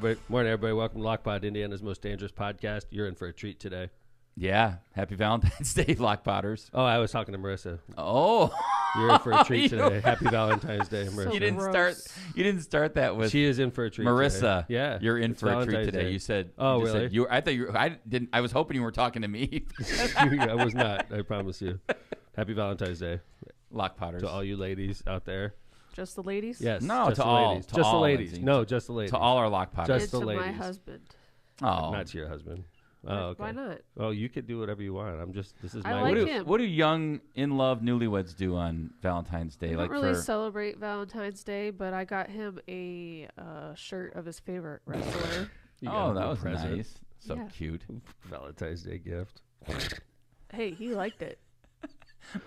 Morning, everybody. Welcome to Lockpod, Indiana's most dangerous podcast. You're in for a treat today. Yeah. Happy Valentine's Day, Lockpotters. Oh, I was talking to Marissa. Oh. You're in for a treat today. Happy Valentine's Day, Marissa. You didn't start that with She is in for a treat Marissa. today. Yeah. You're in it's for Valentine's a treat today. Day. You said Oh, you just really? said you I thought you I didn't I was hoping you were talking to me. I was not. I promise you. Happy Valentine's Day. Lockpotters. To all you ladies out there. Just the ladies? Yes. No, just to the all. ladies. To just all, the ladies. Lindsay. No, just the ladies. To all our Lockpotters. Just the and to my ladies. husband. Oh. Not to your husband. Oh, okay. Why not? Oh, you could do whatever you want. This is I my like wish. him. What do young, in love newlyweds do on Valentine's Day? I Like don't really for celebrate Valentine's Day, but I got him a shirt of his favorite wrestler. You got oh, a that was present. nice. So Yeah. cute. Valentine's Day gift. Hey, he liked it.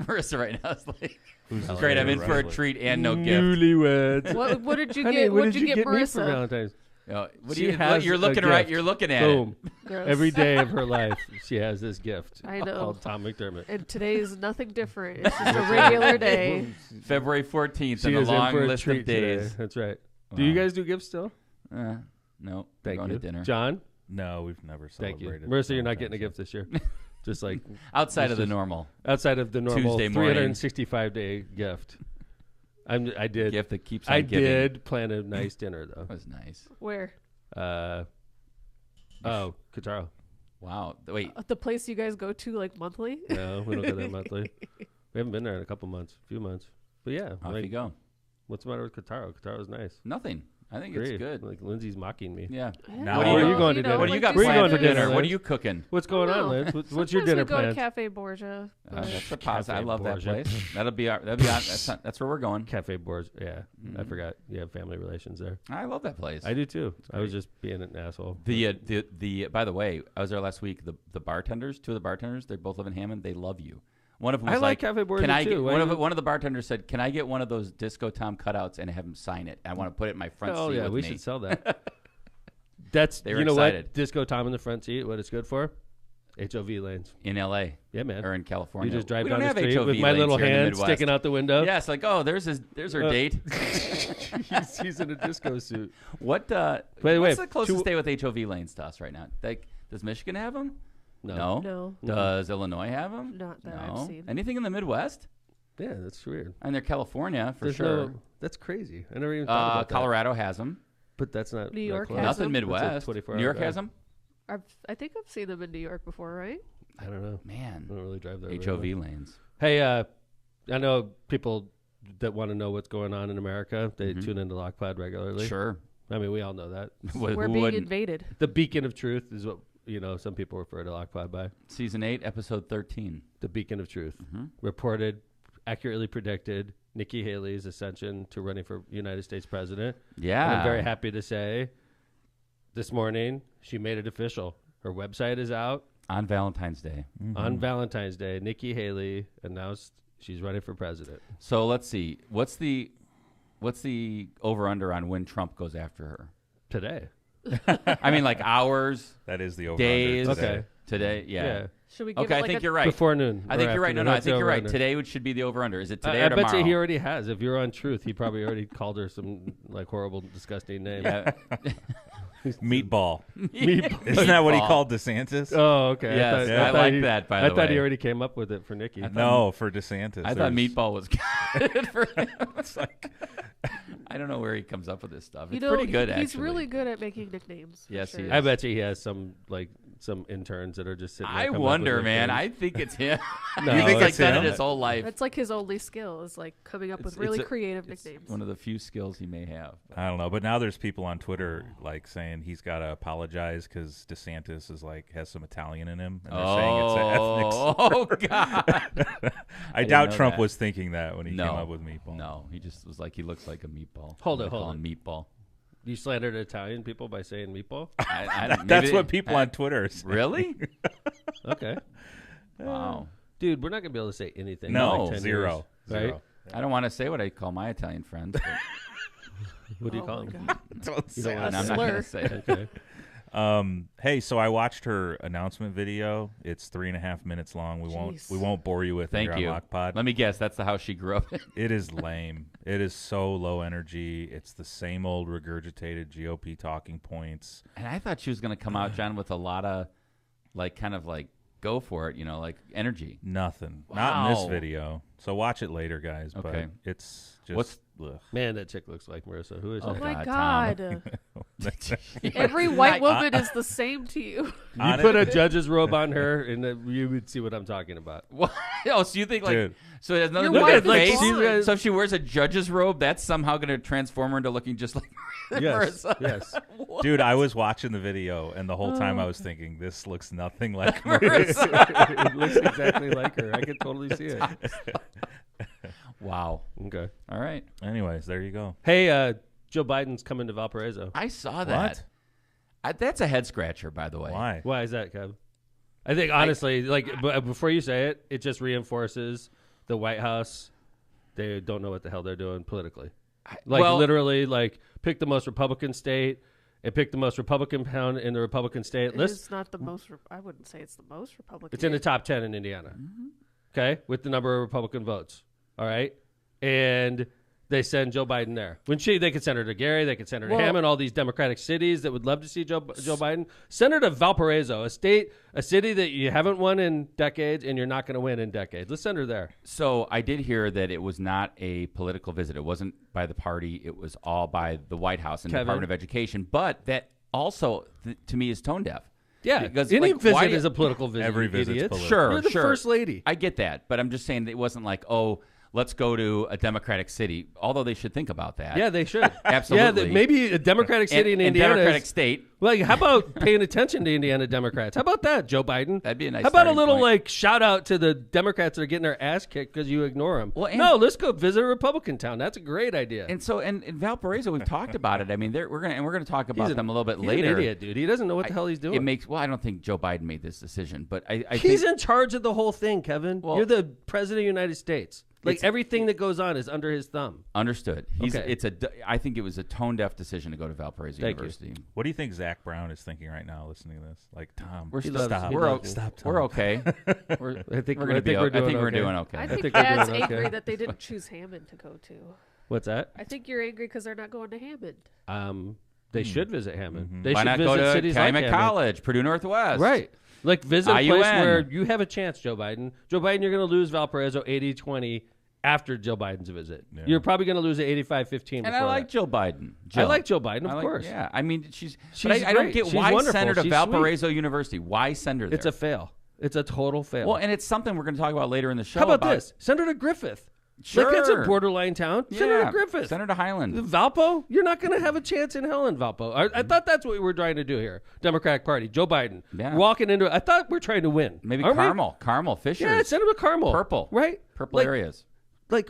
Marissa right now is like, Who's his great. I'm in favorite for a wrestler? treat and no gift. Newlyweds. What did you Honey, get? what What did did you get me for Marissa? Valentine's? What She do you? has You're a looking gift. right. You're looking at Boom. Gross. Every day of her life, she has this gift. I know. Called Tom McDermott. And today is nothing different. It's just a regular day. it. February 14th She and a is in long for a list treat of days. today. That's right. Do you Wow. guys do gifts still? No, we're Thank going you. to dinner. John, No, we've never thank you. celebrated. Marissa, you're not getting a Valentine's gift this year. Just like Outside of the Just- normal outside of the normal Tuesday morning. 365-day gift. I did. gift that keeps on I giving. did plan a nice dinner though. That was nice. Where? Kataro. Wow. Wait. The place you guys go to like monthly? No, we don't go there monthly. We haven't been there in a couple months, few months. But yeah, Off like, you go. what's the matter with Kataro? Kataro's nice. Nothing. I think Great. it's good. Like Lindsay's mocking me. Yeah. Now- Where are you going to dinner? What do you got Where you planned going for to dinner, dinner? What are Linz? you cooking? What's going on, No. Liz? What's your Sometimes dinner we go plan? to Cafe Borgia. but- That's a positive. I Cafe love that Borgia. place. That'll be on. That's where we're going. Cafe Boards. Yeah, I Mhm. forgot. You have family relations there. I love that place. I do too. I was great. just being an asshole. The by the way, I was there last week. The bartenders, two of the bartenders, they both live in Hammond. They love you. One of them was I like Cafe Borgia "Can I too. get Why one of the bartenders said, "Can I get one of those Disco Tom cutouts and have him sign it? I want to put it in my front Oh seat yeah, with we me." should sell that. That's They were you know excited. what? Disco Tom in the front seat. What it's good for? HOV lanes. In L.A. Yeah, man. or in California. You just drive We down don't the have street HOV with my lanes little here in the hand Midwest. sticking out the window. Yeah, it's like, oh, there's her date. he's in a disco suit. What? By the way, what's the closest two- state with HOV lanes to us right now? Like, does Michigan have them? No. No, Does Illinois have them? not that No. I've seen. Anything in the Midwest? Yeah, that's weird. And they're California for There's sure. that's crazy. I never even thought about Colorado has them. that. But that's not New York close. has Nothing them. Midwest. That's a 24-hour New York drive. has them. I think I've seen them in New York before, right? I don't know. I Man, don't really drive there. very HOV much. lanes. Hey, I know people that want to know what's going on in America. They Mhm. tune into Lockpod regularly. Sure. I mean, we all know that. Who We're being wouldn't? invaded. The beacon of truth is what some people refer to Lockpod by. Season 8, episode 13. The beacon of truth. Mhm. Reported, accurately predicted Nikki Haley's ascension to running for United States president. Yeah. And I'm very happy to say this morning she made it official. Her website is out. On Valentine's Day. On Valentine's Day, Nikki Haley announced she's running for president. So let's see. What's the over under on when Trump goes after her? Today. I mean, like hours, That is the over days. Okay. Today. Yeah. Should we give Okay, it I like think a you're right. Before noon. I think or you're right. No, afternoon. no, I That's think the you're right. over-under. Today should be the over under. Is it today I or tomorrow? bet you he already has. If you're on Truth, he probably already called her some like horrible, disgusting name. Yeah. Meatball. Meatball. Isn't that what he Meatball. called DeSantis? Oh, okay. Yes, I thought like he- that, by I the thought he way. already came up with it for Nikki. No, for DeSantis. I thought There's- meatball was good for him. It's like, I don't know where he comes up with this stuff. You It's know, pretty good, he's actually. really good at making nicknames. for Yes, he sure. is. I bet you he has some interns that are just sitting there I coming up with wonder, man. nicknames. I think it's him. No, you think like it's done it him? his whole life. That's like his only skill is like coming up with really creative It's nicknames. one of the few skills he may have. I don't know, but now there's people on Twitter like saying he's got to apologize because DeSantis is like has some Italian in him, and they're saying it's an ethnic slur. God. I didn't doubt know Trump that. was thinking that when he No. came up with meatball. No, he just was like, he looks like a meatball. Hold They it, call hold him meatball. You slandered Italian people by saying meatball? That's what people on Twitter are saying. Really? Okay. Wow. Dude, we're not going to be able to say anything. No, in like 10 zero. years, right? Zero. I don't want to say what I call my Italian friends. But What do you Oh call my them? God. Don't You say don't and want I'm to not slur. going to say it. Okay. Hey, so I watched her announcement video. It's 3.5 minutes long. Jeez. We won't bore you with it Thank here you. on Lock Pod. Let me guess. That's the house she grew up in. It is lame. It is so low energy. It's the same old regurgitated GOP talking points. And I thought she was going to come out, John, with a lot of, kind of go for it, like energy. Nothing. Not in this Wow. video. So watch it later, guys. Okay. But it's just. Ugh. Man, that chick looks like Marissa. Who is Oh that? my God, God. Every white woman is the same to you. You put a judge's robe on her, and you would see what I'm talking about. What? Oh, so you think Dude. so it has nothing Your to do with wife her is face? blonde. So if she wears a judge's robe, that's somehow going to transform her into looking just like Yes, Marissa. yes. Dude, I was watching the video, and the whole time I was thinking, this looks nothing like Marissa. It looks exactly like her. I can totally see it. Wow. Okay. All right. Anyways, there you go. Hey, Joe Biden's coming to Valparaiso. I saw that. That's a head scratcher, by the way. Why? Why is that, Kev? I think honestly, before you say it, it just reinforces the White House. They don't know what the hell they're doing politically. Literally, pick the most Republican state and pick the most Republican town in the Republican state. It's not the most. I wouldn't say it's the most Republican. It's in the top 10 in Indiana. Okay, with the number of Republican votes. All right, and they send Joe Biden there. They could send her to Gary, they could send her to Hammond, all these Democratic cities that would love to see Joe Biden. Send her to Valparaiso, a city that you haven't won in decades and you're not going to win in decades. Let's send her there. So I did hear that it was not a political visit. It wasn't by the party. It was all by the White House and the Kevin. Department of Education. But that also, to me, is tone deaf. Yeah, Because, any why visit do you- is a political visit. Every you visit's idiot. political. Sure, You're the sure. first lady. I get that, but I'm just saying that it wasn't like, oh, let's go to a Democratic city, although they should think about that. Yeah, they should. Absolutely. Yeah, maybe a Democratic city in and Indiana. Democratic state. How about paying attention to Indiana Democrats? How about that, Joe Biden? That'd be a nice How about a starting little point. shout out to the Democrats that are getting their ass kicked because you ignore them? Well, and- no, let's go visit a Republican town. That's a great idea. And so, and in Valparaiso, we've talked about it. I mean, we're gonna talk about them a little bit He's later. an idiot, dude. He doesn't know what the hell he's doing. It makes I don't think Joe Biden made this decision, but I He's think in charge of the whole thing, Kevin. Well, You're the president of the United States. It's- Everything that goes on is under his thumb. understood. Okay. I think it was a tone deaf decision to go to Valparaiso Thank you. University. What do you think Zach Brown is thinking right now listening to this? Tom, We're He still, loves- he we're, loves o- you. Stop, Tom. we're okay. I think We're gonna be. we're I think doing we're okay. doing okay. I think think we're Dad's doing okay. angry that they didn't choose Hammond to go to. What's that? I think you're angry because they're not going to Hammond. They should visit Hammond. Mhm. They Why should not visit go to cities like Calumet Hammond. College, Purdue Northwest? Right. Visit a place IUN. where you have a chance, Joe Biden. Joe Biden, you're going to lose Valparaiso 80-20 after Joe Biden's visit. Yeah. You're probably going to lose it 85-15 And I before like that. Joe Biden. I like Joe Biden, I of like- course. Yeah, I mean, she's She's but I don't great. get She's why wonderful. send her to She's Valparaiso University. Why send her there? It's a fail. It's a total fail. well, and it's something we're going to talk about later in the show. How about this? Send her to Griffith. Sure. It's a borderline town. Send her to Griffith. Send her to Highland. Valpo, you're not going to have a chance in hell in Valpo. I thought that's what we were trying to do here. Democratic Party, Joe Biden. Yeah. Walking into it. I thought we're trying to win. Maybe Aren't we? Carmel, Fishers. Yeah, send him to Carmel. Purple. Right? Purple Like- areas.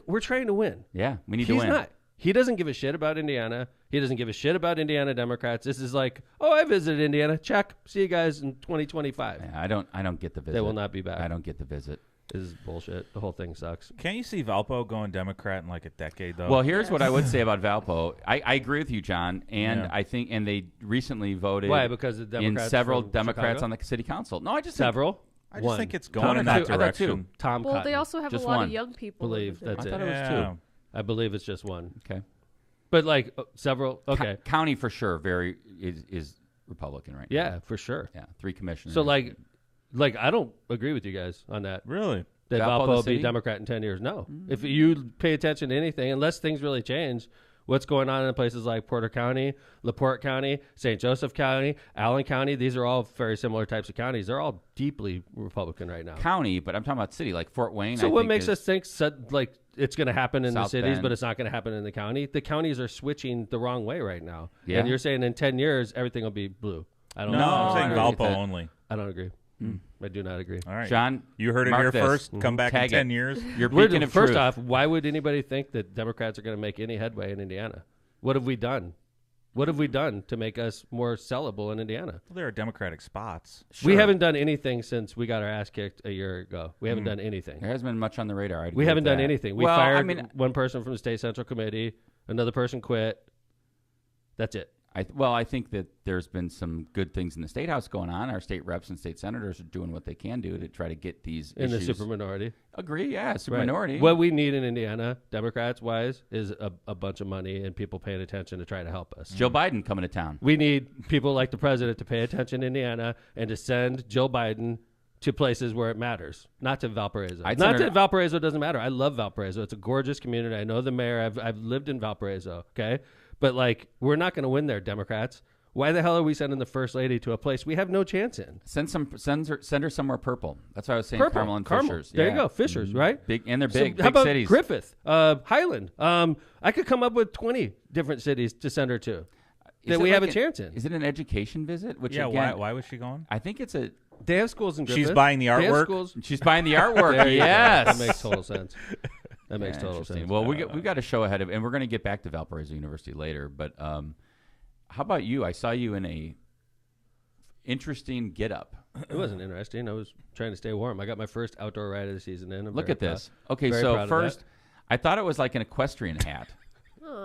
We're trying to win. Yeah, we need to He's win. not. He doesn't give a shit about Indiana. He doesn't give a shit about Indiana Democrats. This is like, oh, I visited Indiana. Check. See you guys in 2025. Yeah, I don't get the visit. They will not be back. I don't get the visit. This is bullshit. The whole thing sucks. Can't you see Valpo going Democrat in like a decade though? Well, here's what I would say about Valpo. I agree with you, John, and Yeah. I think, and they recently voted Why? Because the Democrats in several from Democrats Chicago? on the city council. No, I just think- Several. I just One. think it's One going or in two. that I thought two. direction. Tom Well, Cotton. they also have Just a lot one. of young people. Believe over that's there. I thought it was Yeah. two. I believe it's just one. Okay. But several. Okay. County for sure. Very is Republican right now. Yeah, for sure. Yeah. 3 commissioners. So I don't agree with you guys on that. Really? That Valpo, Valpo the will be city? Democrat in 10 years. No. If you pay attention to anything, unless things really change, what's going on in places like Porter County, LaPorte County, St. Joseph County, Allen County, these are all very similar types of counties. They're all deeply Republican right now. county, but I'm talking about city, like Fort Wayne. So I what think makes is- us think it's going to happen in the South cities, Bend. but it's not going to happen in the county? The counties are switching the wrong way right now. Yeah. And you're saying in 10 years, everything will be blue. I don't No, know. I'm saying I don't get Valpo that. only. I don't agree. I do not agree. All right, John, you heard it mark here this. first. Come back in Tag 10 it. years. You're beacon of First truth. off, why would anybody think that Democrats are going to make any headway in Indiana? What have we done? What have we done to make us more sellable in Indiana? Well, there are Democratic spots. We Sure. haven't done anything since we got our ass kicked a year ago. We haven't done anything. There hasn't been much on the radar. I'd We agree haven't with done that. anything. We Well, fired I mean, one person from the state central committee. Another person quit. That's it. I think that there's been some good things in the state house going on. Our state reps and state senators are doing what they can do to try to get these in issues. the super minority. Agree, yeah, super Right. minority. What we need in Indiana, Democrats-wise, is a bunch of money and people paying attention to try to help us. Joe Biden coming to town. We need people like the president to pay attention in Indiana and to send Joe Biden to places where it matters, not to Valparaiso. Not that Valparaiso doesn't matter. I love Valparaiso. It's a gorgeous community. I know the mayor. I've lived in Valparaiso, okay? But, like, we're not going to win there, Democrats. Why the hell are we sending the first lady to a place we have no chance in? Send her somewhere purple. That's what I was saying. Purple. Carmel and Carmel. Fishers. There Yeah. you go. Fishers, right? Big, and they're So big. how Big about cities. Griffith, Highland? I could come up with 20 different cities to send her to that we have a chance in. Is it an education visit? Which Yeah, again, why was she going? I think it's a. They have schools in Griffith. She's buying the They have artwork? schools. She's buying the artwork. There you go. Yes, That makes total sense. That makes Yeah, total interesting. sense. Well, we've got a show ahead of, and we're going to get back to Valparaiso University later. But how about you? I saw you in a interesting get-up. It wasn't interesting. I was trying to stay warm. I got my first outdoor ride of the season in. I'm Look very at this. proud. Okay, Very so proud of first, that. I thought it was like an equestrian hat.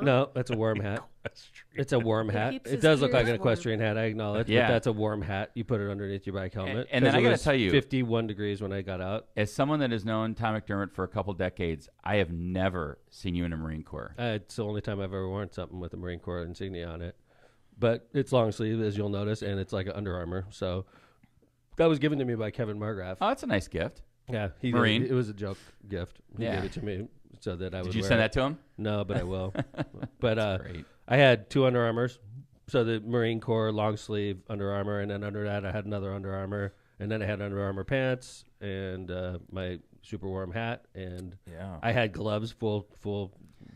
No, that's a worm hat. It's a worm hat. keeps It his does look like ears an equestrian hat, I acknowledge. Yeah. But that's a worm hat. You put it underneath your bike helmet. And then 'Cause I it gotta was tell you- 51 degrees when I got out. As someone that has known Tom McDermott for a couple decades, I have never seen you in a Marine Corps. It's the only time I've ever worn something with a Marine Corps insignia on it. But it's long sleeve, as you'll notice, and it's like an Under Armour. So that was given to me by Kevin Margraf. Oh, that's a nice gift. Yeah, Marine. It was a joke gift. He Yeah. gave it to me so that I would Did you wear send it. that to him? No, but I will. But Great. I had 2 Under Armours. So the Marine Corps long sleeve Under Armour, and then under that I had another Under Armour, and then I had Under Armour pants and my super warm hat, and Yeah. I had gloves, full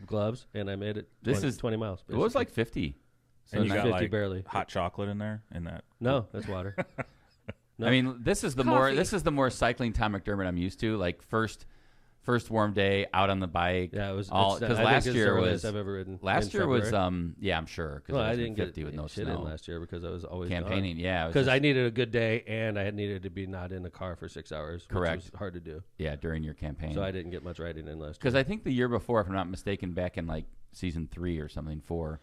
gloves, and I made it. This 20, is 20 miles. It was like 50. So And you it's got 50 like barely. hot chocolate in there in that. No, that's water. No. I mean, this is the more cycling Tom McDermott I'm used to. Like first warm day out on the bike. Yeah, it was all I because think last it's year the earliest was I've ever ridden. last in year was February. yeah, I'm sure because Well, it I was didn't get 50 with no shit snow. in last year because I was always Campaigning, yeah, it was because I just- needed a good day and I had needed to be not in the car for 6 hours. Correct. Which was hard to do. yeah during your campaign. So I didn't get much riding in last Because year. I think the year before, if I'm not mistaken, back in like season 3 or something 4,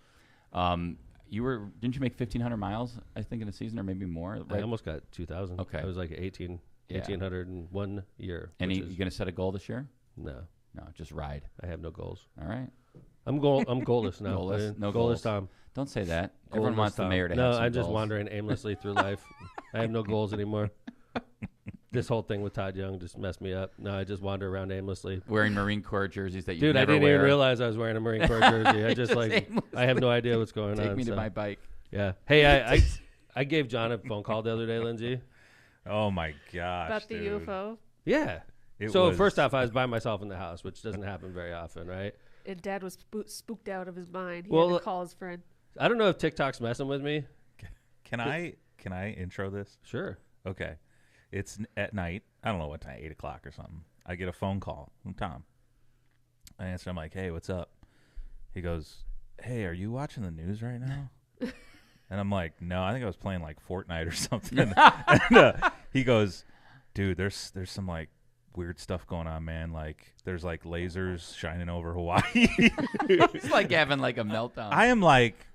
didn't you make 1,500 miles? I think in a season or maybe more. I Right? almost got 2,000. Okay. I was like 1,801 year. And which you is- going to set a goal this year? No, No, just ride. I have no goals. All right. I'm goalless now. Goalless, no goalless goals. Tom. Don't say that. Everyone Goalless wants the Tom. mayor to No, have some I'm just goals. wandering aimlessly through life. I have no goals anymore. This whole thing with Todd Young just messed me up. No, I just wander around aimlessly. Wearing Marine Corps jerseys that you Dude, I never didn't wear. even realize I was wearing a Marine Corps jersey. I just like, Aimlessly. I have no idea what's going Take on. me to so, my bike. yeah. Hey, I gave John a phone call the other day, Lindsay. Oh my gosh. About the dude. UFO. Yeah. It So was- first off, I was by myself in the house, which doesn't happen very often, right? And Dad was spooked out of his mind. He Well, had to call his friend. I don't know if TikTok's messing with me. Can I intro this? Sure. Okay. It's at night. I don't know what time, 8 o'clock or something. I get a phone call from Tom. I answer. I'm like, hey, what's up? He goes, hey, are you watching the news right now? And I'm like, no, I think I was playing like Fortnite or something. And, he goes, dude, there's some like weird stuff going on, man. Like there's like lasers shining over Hawaii. It's like having like a meltdown. I am like,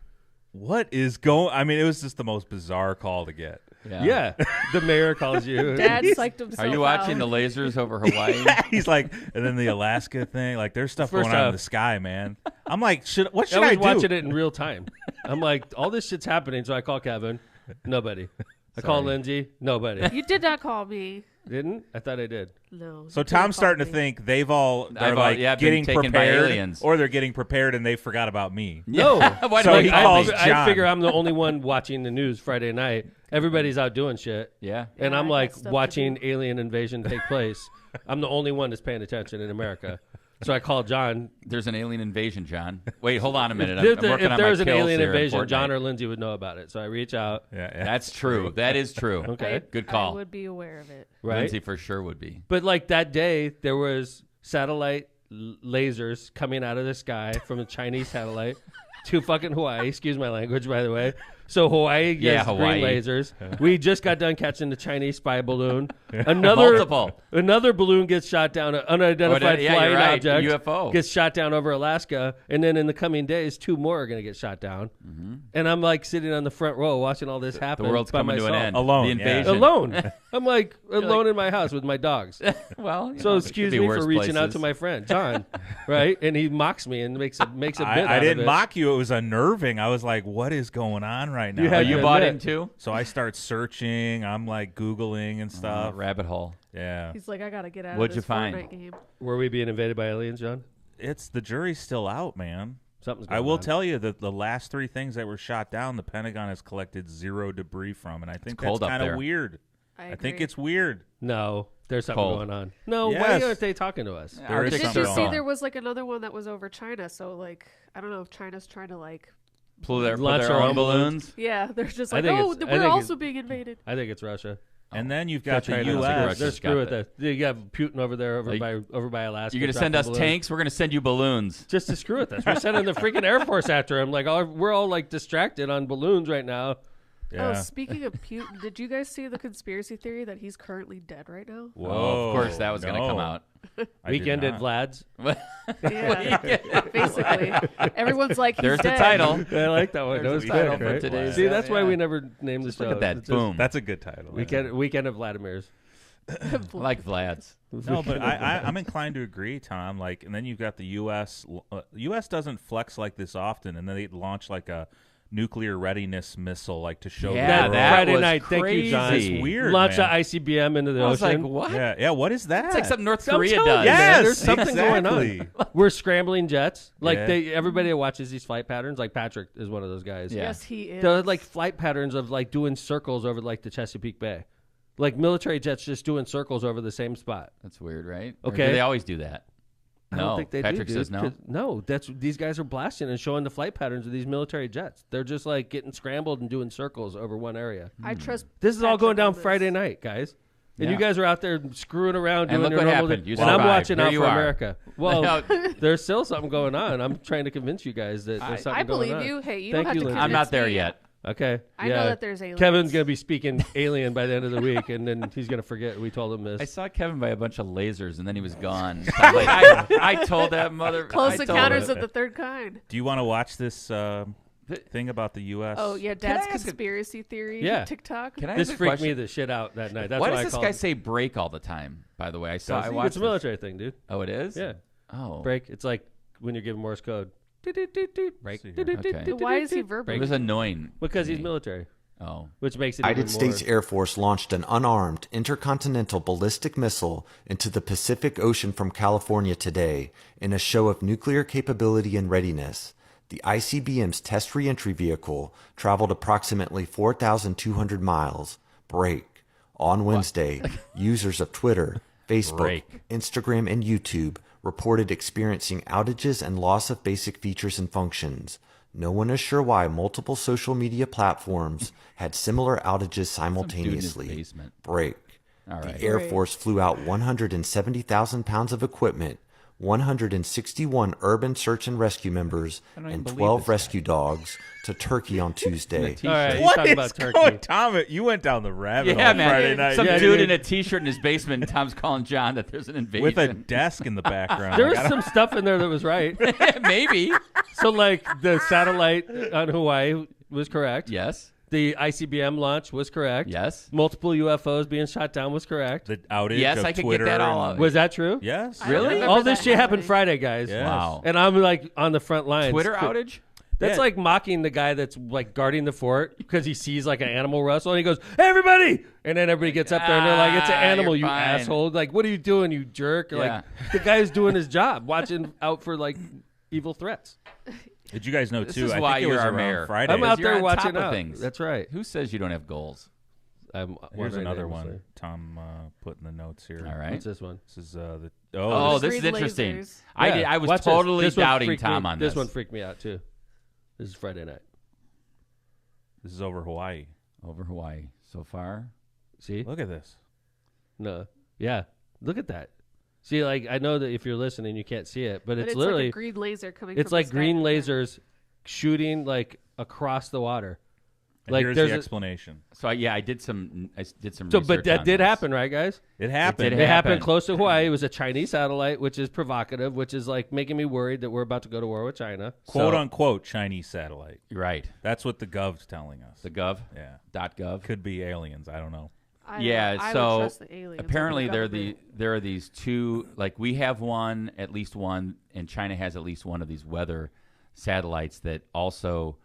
what is going? I mean, it was just the most bizarre call to get. Yeah. The mayor calls you. Dad psyched himself Are you watching out. the lasers over Hawaii? He's like, and then the Alaska thing, like there's stuff First going on in off- the sky, man. I'm like, what should I I was do? watching it in real time. I'm like, all this shit's happening. So I call Kevin. Nobody. I call Lindsay. Nobody. You did not call me. Didn't? I thought I did. No. So you didn't Tom's call starting to me. think they're like been getting taken by prepared, aliens. or they're getting prepared and they forgot about me. No. Why So do he I calls I John. figure I'm the only one watching the news Friday night. Everybody's out doing shit. Yeah. And Yeah, I'm I like got stuff to watching do. alien invasion take place. I'm the only one that's paying attention in America. So I call John. There's an alien invasion, John. Wait, hold on a minute. If I'm working on my there's an kills alien here in invasion, John Fortnite. or Lindsay would know about it. So I reach out. Yeah, That's true. That is true. Okay. Good I call. would be aware of it. Right. Lindsay for sure would be. But like that day, there was satellite lasers coming out of the sky from a Chinese satellite to fucking Hawaii. Excuse my language, by the way. So Hawaii gets Hawaii. green lasers. We just got done catching the Chinese spy balloon. Another balloon gets shot down. An unidentified flying object UFO gets shot down over Alaska. And then in the coming days, 2 more are going to get shot down. And I'm like sitting on the front row watching all this happen. The world's by coming myself. to an end. Alone, The yeah. invasion. Alone. I'm like alone in my house with my dogs. Well, So excuse me for reaching out to my friend John, right? And he mocks me and makes a bit out I of didn't it. mock you. It was unnerving. I was like, what is going on right now? You had You to bought admit. in too? So I start searching. I'm like Googling and stuff. Rabbit hole. Yeah. He's like, I gotta get out What'd of you this find? Fortnite game. Were we being invaded by aliens, John? The jury's still out, man. Something's I going will on. tell you that the last 3 things that were shot down, the Pentagon has collected 0 debris from, and I think cold that's up kind there. of weird. I think agree. it's weird. No, there's something Cold. going on. No, why Yes. aren't they talking to us? There is Arctic Did something you going see on. there was like another one that was over China? So like, I don't know if China's trying to like, Blew their, Launch their our own own balloons. yeah, they're just I like, think oh, it's- I we're think also being invaded. I think it's Russia. And then you've got the They're trying to- U.S. They're Russia's screw got with that. You got Putin over there over by Alaska. You're going to send dropping us balloons. tanks? We're going to send you balloons. Just to screw with us. We're sending the freaking Air Force after him. Like we're all like distracted on balloons right now. Yeah. Oh, speaking of Putin, did you guys see the conspiracy theory that he's currently dead right now? Whoa, Oh, of course, that was going to come no. out. I did Weekend at not. Vlad's. Yeah, basically, everyone's like, he's There's the dead. title. I like that one. That was the title quick, for right? today's See, show, that's why yeah. we never named the Just show. look at that. It's just Boom. That's a good title. Weekend of Vladimir's. I like Vlad's. No, but I'm inclined to agree, Tom. Like, and then you've got the U.S. U.S. doesn't flex like this often, and then they launch like a nuclear readiness missile, like to show. Yeah, the that Friday was night. Thank you, John. crazy. It's weird. Launch man. the ICBM into the I was like, ocean. what? Yeah. What is that? It's like something North I'm Korea telling you, does. man, Yes, there's something going exactly. on. We're scrambling jets. Like Yeah. everybody that watches these flight patterns, like Patrick is one of those guys. Yeah. Yes, he is. They're like flight patterns of like doing circles over like the Chesapeake Bay. Like military jets just doing circles over the same spot. That's weird, right? Or Okay. do they always do that? I No. don't think they Patrick do. says dude, no. 'cause- No, these guys are blasting and showing the flight patterns of these military jets. They're just like getting scrambled and doing circles over one area. I trust. This is all Patrick going down on this. Friday night, guys. And Yeah. you guys are out there screwing around And doing look your what normal happened. thing. You And I'm survived. watching Here out you for are. America. Well, No. there's still something going on. I'm trying to convince you guys that there's something I going believe on. you. Hey, you Thank don't have you, to. Lindsay. I'm not convince there me. yet. Okay. I yeah. know that there's aliens. Kevin's going to be speaking alien by the end of the week, and then he's going to forget we told him this. I saw Kevin by a bunch of lasers, and then he was gone. So I'm like, I told that mother. Close I told Encounters her. of the Third Kind. Do you want to watch this thing about the U.S.? Oh yeah, Can I Dad's ask a- conspiracy theory. Yeah. TikTok. Can I this ask a freaked question? me the shit out that night. That's Why why does I this called guy it. say break all the time? By the way, I saw. I watched It's a military thing, dude. Oh, it is. Yeah. Oh, Break. It's like when you're giving Morse code. Break. See here. Okay. Why is he It verbal? was annoying. Because to he's me. military, Oh, which makes it United even States more. Air Force launched an unarmed intercontinental ballistic missile into the Pacific Ocean from California today in a show of nuclear capability and readiness. The ICBM's test reentry vehicle traveled approximately 4,200 miles. Break. On Wednesday, users of Twitter, Facebook, Break. Instagram, and YouTube reported experiencing outages and loss of basic features and functions. No one is sure why multiple social media platforms had similar outages dude in his simultaneously. basement. Break. All right. The Air Break. Force flew out 170,000 pounds of equipment, 161 urban search and rescue members, I don't even and believe 12 this guy. rescue dogs to Turkey on Tuesday. All right, you What talk is about Turkey. going, Tom? You went down the rabbit Yeah, hole man. Friday night. Some Yeah, dude dude. in a T-shirt in his basement. And Tom's calling John that there's an invasion. with a desk in the background. There Like, was I don't- some stuff in there that was right. Maybe. So, like, the satellite on Hawaii was correct. Yes. The ICBM launch was correct. Yes. Multiple UFOs being shot down was correct. the outage Yes, of I could get Twitter that all and- out. Was that true? Yes. I Really? remember All this that shit happened happening. Friday, guys. Yes. Wow. And I'm like on the front lines. Twitter outage? That's Yeah. like mocking the guy that's like guarding the fort because he sees like an animal rustle and he goes, "Hey, everybody!" And then everybody gets up there and they're like, "It's an animal, you're you fine. asshole!" Like, what are you doing, you jerk? Or, Yeah. Like, the guy's doing his job, watching out for like evil threats. Did you guys know This too? is I why think it you're was our around mayor. Friday. I'm out you're there on watching top of out. things. That's right. Who says you don't have goals? Here's another aimlessly. one. Tom put in the notes here. All right. What's this one? This is the Oh, this- this is Green interesting. lasers. Yeah, I was watch this. totally This one doubting freaked Tom me- on this. This one freaked me out too. This is Friday night. this is over Hawaii. Over Hawaii so far. See? Look at this. No. Yeah. Look at that. See, like I know that if you're listening, you can't see it, but But it's it's literally like a green laser coming. it's from like the sky green to the ground. lasers shooting like across the water. And Like, here's there's the a- explanation. So I did some So, research but that on did this. happen, right, guys? It happened. did It happen. happened close to Hawaii. It was a Chinese satellite, which is provocative, which is like making me worried that we're about to go to war with China. Quote So- unquote Chinese satellite. Right. That's what the gov's telling us. The gov. Yeah. .gov. Could be aliens. I don't know. I so would trust the aliens over apparently the there are these two, like we have one, at least one, and China has at least one of these weather satellites that also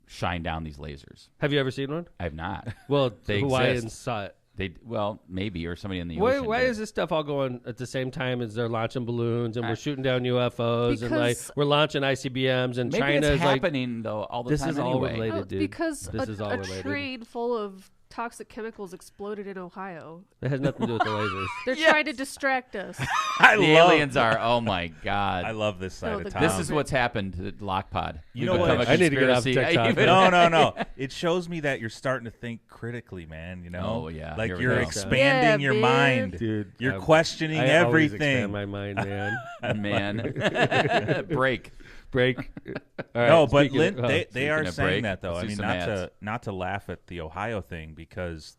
shine down these lasers. Have you ever seen one? I have not. Well, They Hawaiians exist. saw it. Well, maybe, or somebody in the Why, ocean. why did. is this stuff all going at the same time as they're launching balloons and we're shooting down UFOs and like Because- we're launching ICBMs and Maybe China's it's like happening though all the this time is all anyway. related. dude. Because This is all a related. train full of toxic chemicals exploded in Ohio. It has nothing to do with the lasers. They're trying to distract us. I The love. aliens are. Oh my god! I love this side No, of the town. This is what's happened to Lockpod. You We've know become what? a I need to get off conspiracy. TikTok. Even- No. It shows me that you're starting to think critically, man. You know? Oh, yeah. Like Here we you're go. expanding Yeah, your man. mind. Dude, You're I'm- questioning I always everything. expand my mind, man. Man, break. Break. All right, No, but speaking of- Lynn, they speaking are of saying break, that though. let's I do mean, some not ads. not to laugh at the Ohio thing because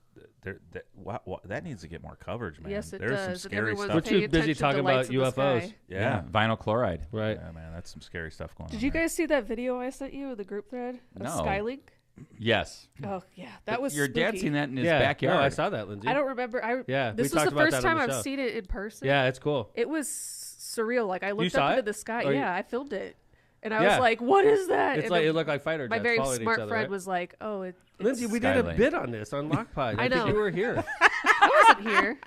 that needs to get more coverage, man. Yes, it There's does. some And scary everyone's stuff. We're paying too busy attention to talking about lights in the UFOs. sky. Yeah. Vinyl chloride. right. Yeah, man, that's some scary stuff going on. Did you there. guys see that video I sent you in the group thread of No. Skylink? Yes. Oh yeah, that was Your dad spooky. seen that in his Yeah, backyard. no, I saw that, Lindsay. I don't remember. Yeah, this we was talked the about first that on time the I've show. seen it in person. Yeah, it's cool. It was surreal. Like I looked saw up it? into the sky. Or you- Yeah, I filmed it, and I Yeah. was like, "What is that?" It's And like then it looked like fighter jets my very following smart each other, friend right? was like, "Oh, Lindsay, we did Skylink. a bit on this on Lockpod. I I think know. you were here. I wasn't here."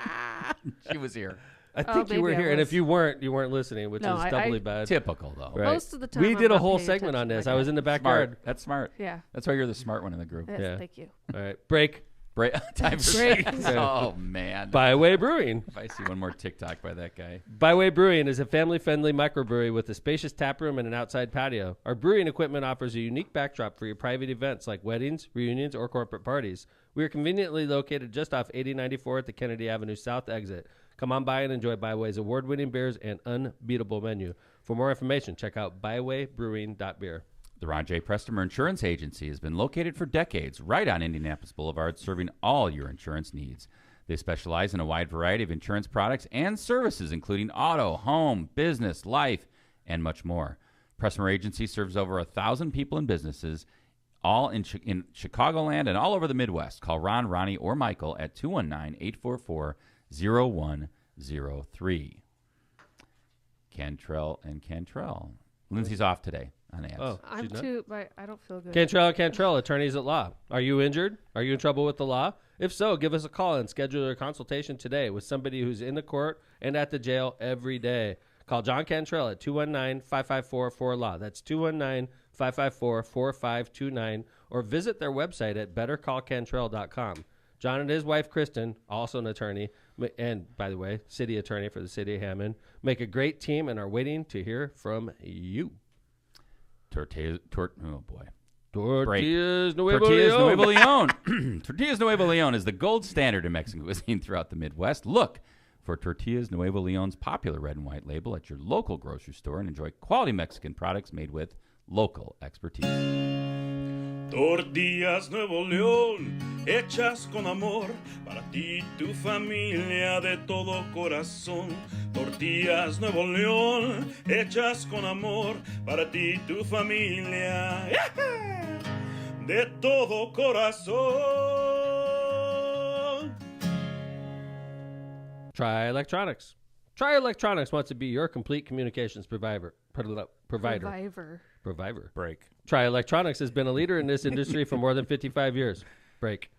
She was here. I think you maybe were I here, and was. if you weren't listening, which No, is I- doubly bad. Typical though. Right. Most of the time, we I'm did a not whole paying segment on attention this. like I was that. in the backyard. Smart. That's smart. Yeah. That's why you're the smart one in the group. Yes, Yeah. Thank you. All right, break. Time for Break. Oh man. Byway Brewing. If I see one more TikTok by that guy. Byway Brewing is a family-friendly microbrewery with a spacious tap room and an outside patio. Our brewing equipment offers a unique backdrop for your private events like weddings, reunions, or corporate parties. We are conveniently located just off 8094 at the Kennedy Avenue South exit. Come on by and enjoy Byway's award-winning beers and unbeatable menu. For more information, check out bywaybrewing.beer. The Ron J. Prestomer Insurance Agency has been located for decades right on Indianapolis Boulevard, serving all your insurance needs. They specialize in a wide variety of insurance products and services, including auto, home, business, life, and much more. Prestomer Agency serves over 1,000 people and businesses, all in Chicagoland and all over the Midwest. Call Ron, Ronnie, or Michael at 219-844-0103. Cantrell and Cantrell. Lindsay's off today on ads. Oh, I'm she's not? too. I don't feel good. Cantrell, attorneys at law. Are you injured? Are you in trouble with the law? If so, give us a call and schedule a consultation today with somebody who's in the court and at the jail every day. Call John Cantrell at 219-554-4LAW. That's 219-554-4529. Or visit their website at bettercallcantrell.com. John and his wife, Kristen, also an attorney, and, by the way, city attorney for the city of Hammond, make a great team and are waiting to hear from you. Oh, boy. Tortillas Nuevo Tortillas Leon. Nuevo Leon. Tortillas Nuevo Leon is the gold standard in Mexican cuisine throughout the Midwest. Look for Tortillas Nuevo Leon's popular red and white label at your local grocery store and enjoy quality Mexican products made with local expertise. Tortillas Nuevo León, hechas con amor, para ti y tu familia de todo corazón. Tortillas Nuevo León, hechas con amor, para ti y tu familia, de todo corazón. Try Electronics. Try Electronics wants to be your complete communications provider. Break. Try Electronics has been a leader in this industry for more than 55 years. Break.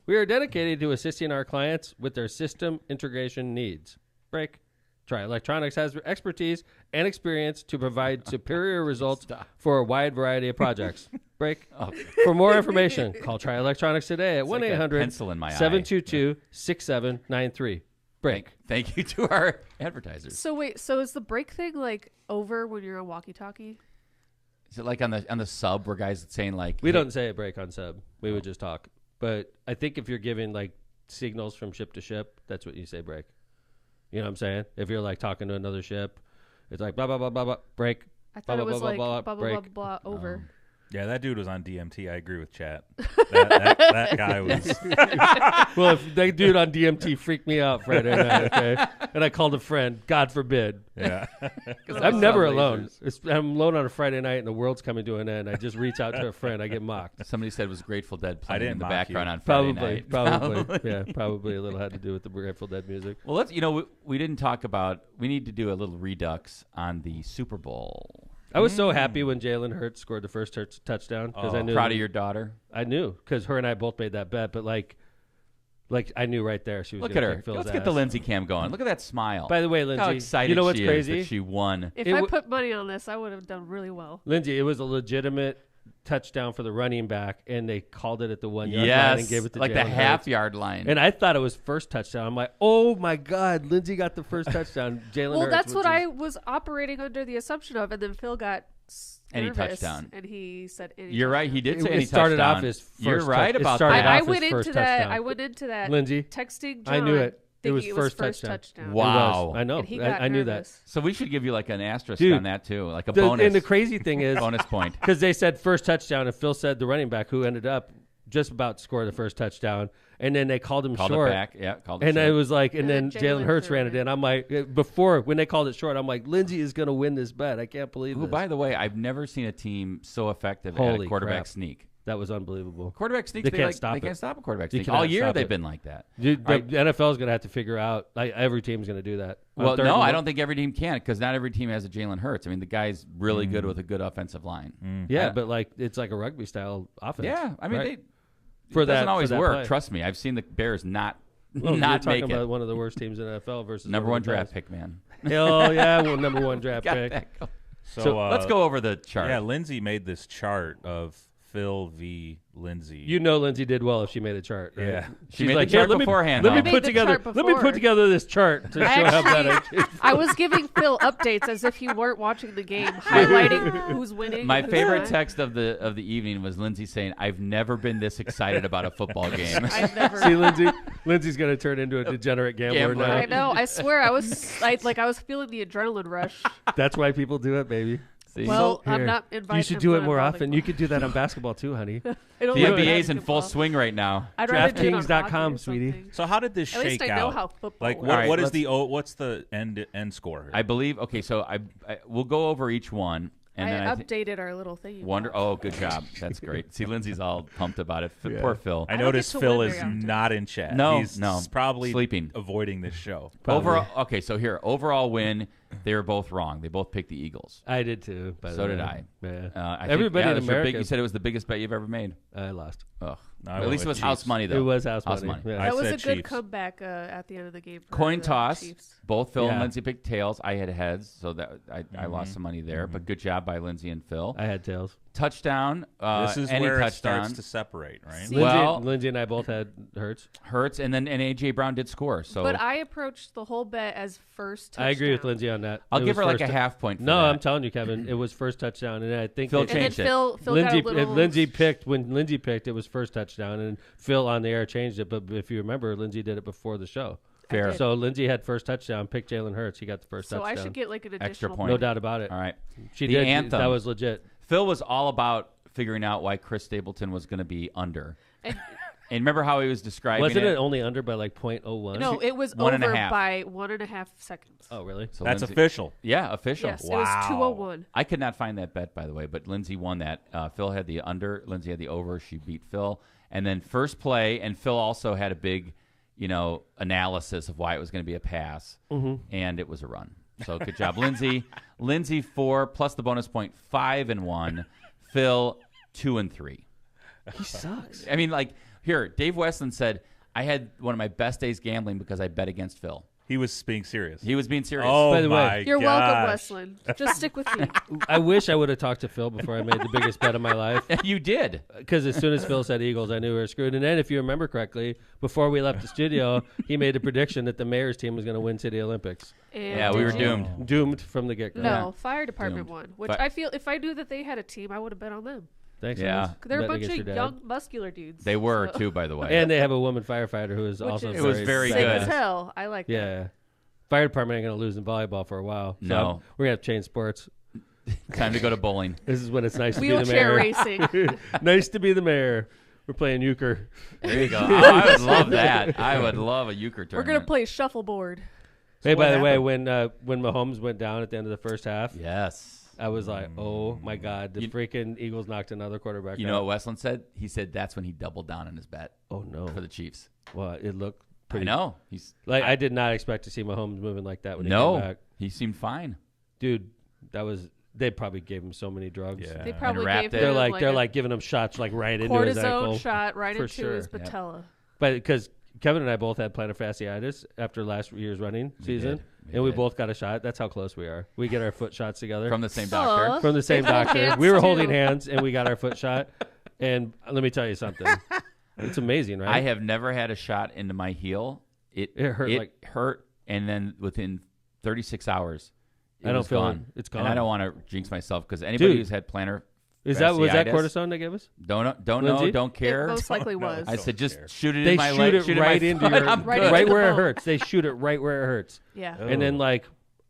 We are dedicated to assisting our clients with their system integration needs. Break. Try Electronics has expertise and experience to provide superior results for a wide variety of projects. Break. Okay. For more information, call Try Electronics today at like a 1-800 pencil in my eye. 722-6793. Break. Thank you to our advertisers. So wait, so is the break thing like over when you're on walkie-talkie? Is it like on the sub where guys saying like We hey, don't say a break on sub. We would just talk. But I think if you're giving like signals from ship to ship, that's what you say break. You know what I'm saying? If you're like talking to another ship, it's like blah, blah, blah, blah, blah, break. I thought Blah, it was blah, like blah, blah blah, blah blah break. blah over. Yeah, that dude was on DMT. I agree with chat. That guy was. Well, if that dude on DMT freaked me out Friday night, okay, and I called a friend, God forbid. Yeah. I'm never alone. I'm alone on a Friday night and the world's coming to an end. I just reach out to a friend. I get mocked. Somebody said it was Grateful Dead playing didn't in the mock background you. on Friday night. Probably. Yeah, probably a little had to do with the Grateful Dead music. Well, we didn't talk about. We need to do a little redux on the Super Bowl. I was so happy when Jalen Hurts scored the first touchdown because I knew. Proud of your daughter. I knew because her and I both made that bet, but like I knew right there she was. Look at gonna her. kick Phil's Let's ass. get the Lindsay cam going. Look at that smile. By the way, Look how Lindsay, excited you know what's she is crazy? that she won. If It I w- put money on this, I would have done really well. Lindsay, it was a legitimate touchdown for the running back, and they called it at the 1 yard line Yes, and gave it to like Jalen the Hurts. half-yard line. And I thought it was first touchdown. I'm like, oh my God, Lindsay got the first touchdown. Jalen Well, Hurts. that's what which I is- was operating under the assumption of, and then Phil got Any nervous, touchdown. and he said, any You're right. He did say It any started touchdown. off as first You're right touch- it about started that. I off went his into first that. touchdown. I went into that. Lindsay, texting John. I knew it. It was thinking first touchdown. Wow. It was. I know. And he got I knew that. nervous. So we should give you like an asterisk Dude, on that too, like a bonus. And the crazy thing is, bonus point. because they said first touchdown, and Phil said the running back who ended up just about to score the first touchdown, and then they called him Called short. it back. Yeah, called it And short. it was like, and And then then Jalen Jalen Hurts threw ran it it in. I'm like, before when they called it short, I'm like, Lindsay is going to win this bet. I can't believe Ooh, this. by the way, I've never seen a team so effective at Holy a quarterback crap. sneak. That was unbelievable. Quarterback sneaks, They can't stop they it. can't stop a quarterback You sneak. cannot All year stop they've it. been like that. Dude, the Right. NFL is going to have to figure out. Like every team's going to do that. On Well, third no, and I one- don't think every team can because not every team has a Jalen Hurts. I mean, the guy's really good with a good offensive line. Yeah, I- but like it's like a rugby style offense. Yeah, I mean, right? it doesn't that- always for that work. play. Trust me, I've seen the Bears not Well, you're not talking make about it. one of the worst teams in the NFL versus Number one everyone draft else. pick, man. Oh yeah, well, number one draft Got pick. that going. So, Let's go over the chart. Yeah, Lindsay made this chart of Phil v. Lindsay. You know, Lindsay did well if she made a chart. Right? Yeah. She She's made the like, chart "Here, let me- beforehand, Let me though." Made put the together. chart Let me before. put together this chart to show I how bad I actually, did. I was giving Phil updates as if you weren't watching the game, highlighting who's winning. My who's favorite not. text of the evening was Lindsay saying, "I've never been this excited about a football game." I've never. See, Lindsay's going to turn into a degenerate gambler Gambler. now. I know. I swear, I was I was feeling the adrenaline rush. That's why people do it, baby. See? Well, Here. I'm not invited. You should do it more often. You could do that on basketball too, honey. the NBA's in full swing right now. I'd rather do it on DraftKings.com, hockey or sweetie. something. So how did this At least shake I know out? how football Like works. what? All right, What is let's- what's the end score? Here? I believe. Okay, so I we'll go over each one, and then I I think. updated our little thing. Oh, good job. That's great. See, Lindsay's all pumped about it. Poor Phil. I don't noticed get to Phil win is very often. not in chat. No, he's no. probably Sleeping. avoiding this show. Overall, okay. So here, overall win. They were both wrong. They both picked the Eagles. I did too. By the So way. did I. Yeah. I think, Everybody yeah, in it was your America. you said it was the biggest bet you've ever made. I lost. Ugh. No, I At went least it with was house Chiefs. money though. It was house money. Yeah. I That was a said good Chiefs. comeback at the end of the game. For Coin the toss. Chiefs. Both Phil and Yeah. Lindsay picked tails. I had heads, so that I lost some money there. But good job by Lindsay and Phil. I had tails. Touchdown. This is any where it touchdown starts to separate, right? See? Well- Lindsay and I both had Hurts. hurts, and then AJ Brown did score. So But I approached the whole bet as first touchdown. I agree with Lindsay on that. I'll It give was her like a first- half point. For No, that. I'm telling you, Kevin, it was first touchdown, and I think Phil that- And then changed it. Phil Lindsay, got a little. Lindsay picked when Lindsay picked it was first touchdown, and Phil on the air changed it. But if you remember, Lindsay did it before the show. Fair. did. So Lindsay had first touchdown, picked Jalen Hurts. He got the first So I touchdown. should get like an Extra additional point. No doubt about it. All right. She The did. anthem. That was legit. Phil was all about figuring out why Chris Stapleton was going to be under. And- And remember how he was describing Wasn't it only under by like 0.01? No, it was One and a over half. by 1.5 seconds. Oh, really? So That's Lindsay- official. Yeah, official. Yes, it was 201. I could not find that bet, by the way, but Lindsay won that. Phil had the under, Lindsay had the over. She beat Phil. And then first play, and Phil also had a big, analysis of why it was going to be a pass, and it was a run. So good job, Lindsay. Lindsay 4 plus the bonus point 5 and 1. Phil 2 and 3. He sucks. I mean, like here, Dave Westland said I had one of my best days gambling because I bet against Phil. He was being serious. He was being serious. Oh By the way, my You're welcome, gosh. Westland. Just stick with me. I wish I would have talked to Phil before I made the biggest bet of my life. You did. Because as soon as Phil said Eagles, I knew we were screwed. And then, if you remember correctly, before we left the studio, he made a prediction that the mayor's team was going to win City Olympics. And Yeah, we were did you? doomed. Doomed from the get-go. No, Yeah. fire department Doomed. won. Which But- I feel if I knew that they had a team, I would have bet on them. Thanks. Yeah. Liz. They're a Betting bunch against of your dad. young, muscular dudes. They were So- too, by the way. And they have a woman firefighter who is Which also is It was very sick good. as hell. I like that. Yeah. Fire department ain't going to lose in volleyball for a while. So No. we're going to have to change sports. Time to go to bowling. This is when it's nice to be the Wheelchair mayor. racing. Nice to be the mayor. We're playing euchre. There you go. Oh, I would love that. I would love a euchre We're tournament. gonna play shuffleboard. Hey, what by the way, happened? when Mahomes went down at the end of the first half, Yes. I was like, oh my God, the freaking Eagles knocked another quarterback You out. know what Westland said? He said that's when he doubled down on his bet Oh no. for the Chiefs. Well, it looked I pretty. know. He's Like I did not expect to see Mahomes moving like that when he came back. he seemed fine. Dude, that was they probably gave him so many drugs. Yeah. They probably wrapped gave it. They're him like they're a like giving him shots like right into his ankle. cortisone shot right For into sure. his Yep. patella. But because Kevin and I both had plantar fasciitis after last year's running season, did. We and we did. both got a shot. That's how close we are. We get our foot shots together From the same doctor. Aw. from the same They hold doctor. hands, We were too. holding hands, and we got our foot shot. And let me tell you something. It's amazing, right? I have never had a shot into my heel. It hurt hurt, and then within 36 hours, it I don't was feel gone. it. It's And I gone. don't want to jinx myself because anybody Dude. who's had plantar was that fasciitis, cortisone they gave us? Don't know, Lindsay? don't care. It most likely No, was. I said just shoot it They in my shoot leg, it shoot right in my into foot. your I'm Right good. into right the where it bone. hurts. They shoot it right where it hurts, Yeah. and then like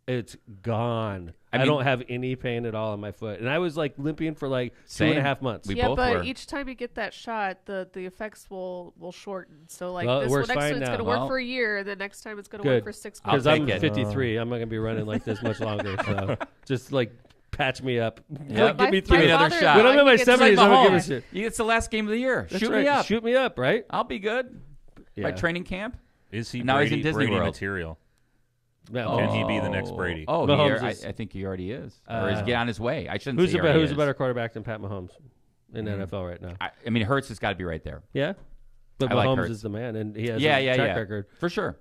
it's gone. I I mean- don't have any pain at all in my foot, and I was like limping for like Same. 2.5 months. We Yeah, both but were. each time you get that shot, the effects will shorten. So like Well, it this works next fine one, it's now. going to Well, work for a year, and the next time it's going to good. work for 6 I'll months. Because I'm take it. 53, I'm not gonna be running like this much longer. So just like patch me up. Yep. Get me My through me it. another father-in-law, shot. When I'm in my he gets 70s, I'm gonna give a Mahomes. shit. It's the last game of the year. That's Shoot right. me up. Shoot me up, right? I'll be good. My Yeah. training camp. Is he Now he's in Brady, Disney Brady World. material? No. Can he be the next Brady? Oh, Mahomes I is- think he already is. Or he's on his way. I shouldn't Who's say a he already who's a is. better quarterback than Pat Mahomes in NFL right now? I mean, Hurts has got to be right there. Yeah, but I like Mahomes Hurts. is the man, and he has Yeah, a track yeah. record. For sure.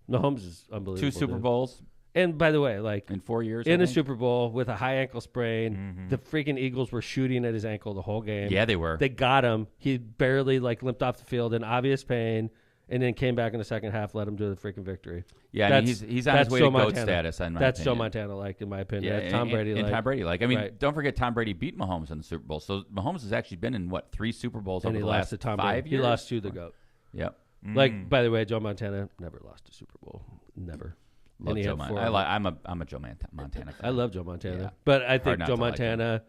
Mahomes is unbelievable. 2 Super dude. Bowls And by the way, like in 4 years. in I a think. Super Bowl with a high ankle sprain, the freaking Eagles were shooting at his ankle the whole game. Yeah, they were. They got him. He barely like limped off the field in obvious pain, and then came back in the second half, let him do the freaking victory. Yeah, I mean, That's- he's on his that's way Joe to GOAT Montana. status. In my That's Joe opinion. Montana, like in my opinion. Yeah, That's Tom Brady, and like, Tom Brady. Like, I mean, Right. don't forget Tom Brady beat Mahomes in the Super Bowl. So Mahomes has actually been in what 3 Super Bowls and over he the lost last to Tom 5 Brady. years. He lost to the GOAT. Yep. Like, by the way, Joe Montana never lost a Super Bowl. Never. Love And he Joe had Montana. 4. I'm a Joe Montana fan. I love Joe Montana, Yeah. but I Hard think not Joe to like him. Montana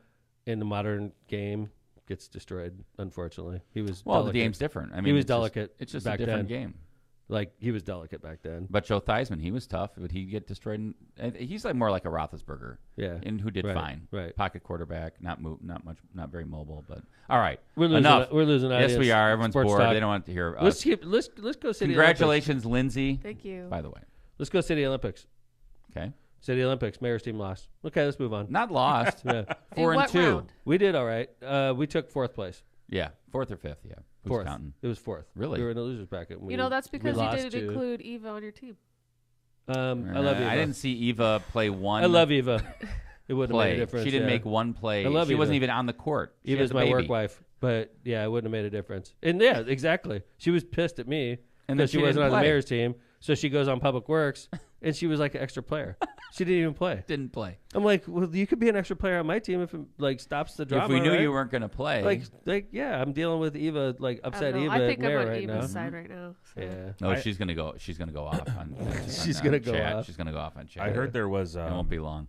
in the modern game gets destroyed. Unfortunately, he was Well, delicate. the game's different. I mean, He was it's just- delicate It's just back a different then. game. Like he was delicate back then. But Joe Theismann, he was tough. Would he get destroyed? He's like more like a Roethlisberger, Yeah, and who did Right, fine. right. Pocket quarterback, not very mobile. But all right, we're losing. enough. We're losing. Yes, we audience. are. Everyone's Sports bored. talk. They don't want to hear us. Let's go City. Congratulations, Lindsay. Thank you. By the way, Olympics. Let's go City Olympics. okay, City Olympics. Mayor's team lost. Okay, let's move on. not lost. Yeah, In 4 and what 2. round? we did all right. We took 4th place. Yeah, 4th or 5th. Yeah, who's Fourth. counting? It was 4th. Really? We were in the losers bracket. You know, that's because you lost didn't to- include Eva on your team. I love Eva. I didn't see Eva play one. I love Eva. It wouldn't have play. made a difference. She didn't yeah. make one play. I love she wasn't Eva. even on the court. She Eva's has a my work baby. wife, but yeah, it wouldn't have made a difference. And yeah, exactly. She was pissed at me And then because she she wasn't didn't on the play. mayor's team. So she goes on Public Works, and she was like an extra player. She didn't even play. Didn't play. I'm like, well, you could be an extra player on my team if it like stops the drama. If we knew right? you weren't going to play, like, yeah, I'm dealing with Eva, like I upset don't know. Eva I at think I'm mayor on right Eva's now. side right now. So. Yeah, no, she's going to go. She's going to go off on. She's on gonna go chat. off. She's going to go off on chat. I heard there was It won't be long.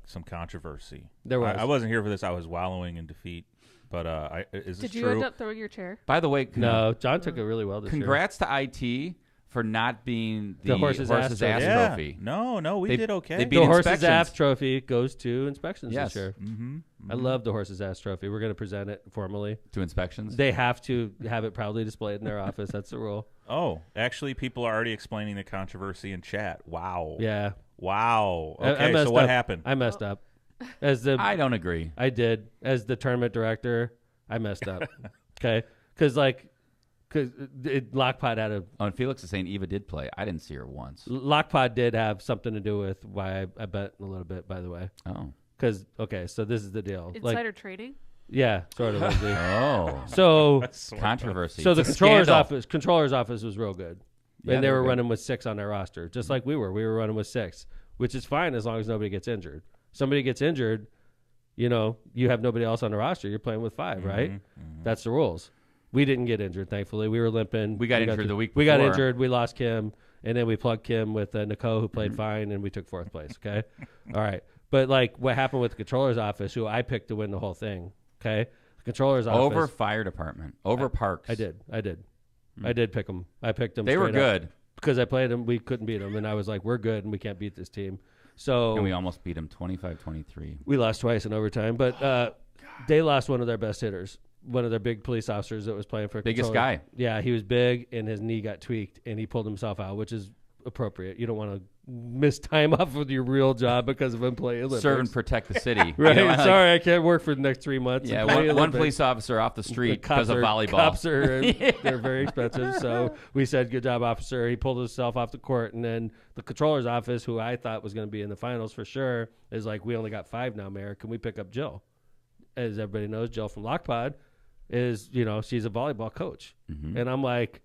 some controversy. There was. I wasn't here for this. I was wallowing in defeat. But is this Did you true? end up throwing your chair? By the way, no, John took it really well this year. congrats to IT for not being The horse's ass ass yeah. trophy. No, we They- did okay. they beat The horse's inspections. ass trophy goes to inspections Yes. this year. Mm-hmm. I love the horse's ass trophy. We're going to present it formally. To inspections. They have to have it proudly displayed in their office. That's the rule. Oh, actually, people are already explaining the controversy in chat. Wow. Yeah. Wow. I Okay, messed so what up. happened? I messed up. As the I don't agree. I did as the tournament director. I messed up. Okay, because Lockpod had a Oh, and Felix is saying Eva did play. I didn't see her once. Lockpod did have something to do with why I bet a little bit. By the way, Oh. because okay, so this is the deal. Insider trading? Yeah, sort of. Lindsay. Oh. So Controversy. so the It's a controller's scandal. office was real good. Yeah, and they they were were good. running with 6 on their roster, just like we were. We were running with 6, which is fine as long as nobody gets injured. Somebody gets injured, you know, you have nobody else on the roster. You're playing with 5, right? That's the rules. We didn't get injured, thankfully. We were limping. We got injured the week We got before. injured. We lost Kim, and then we plugged Kim with Nicole, who played fine, and we took 4th place. Okay, all right. But like what happened with the controller's office, who I picked to win the whole thing. Okay, the controller's office Over fire department, over Parks. I did pick them. I picked them. They were good because I played them. We couldn't beat them, and I was like, we're good, and we can't beat this team. So and we almost beat them 25-23. We lost twice in overtime, but they lost one of their best hitters, one of their big police officers that was playing for Biggest controller. guy. Yeah, he was big, and his knee got tweaked, and he pulled himself out, which is appropriate. You don't want to miss time off with your real job because of employee Olympics. Serve and protect the city. Right. You know, like, Sorry, I can't work for the next 3 months. yeah, Employee one Olympics. police officer off the street because of volleyball. Cops are they're very expensive. So we said, good job, officer. He pulled himself off the court. And then the controller's office, who I thought was going to be in the finals for sure, is like, we only got 5 now, Mayor. Can we pick up Jill? As everybody knows, Jill from Lockpod is, she's a volleyball coach. Mm-hmm. And I'm like,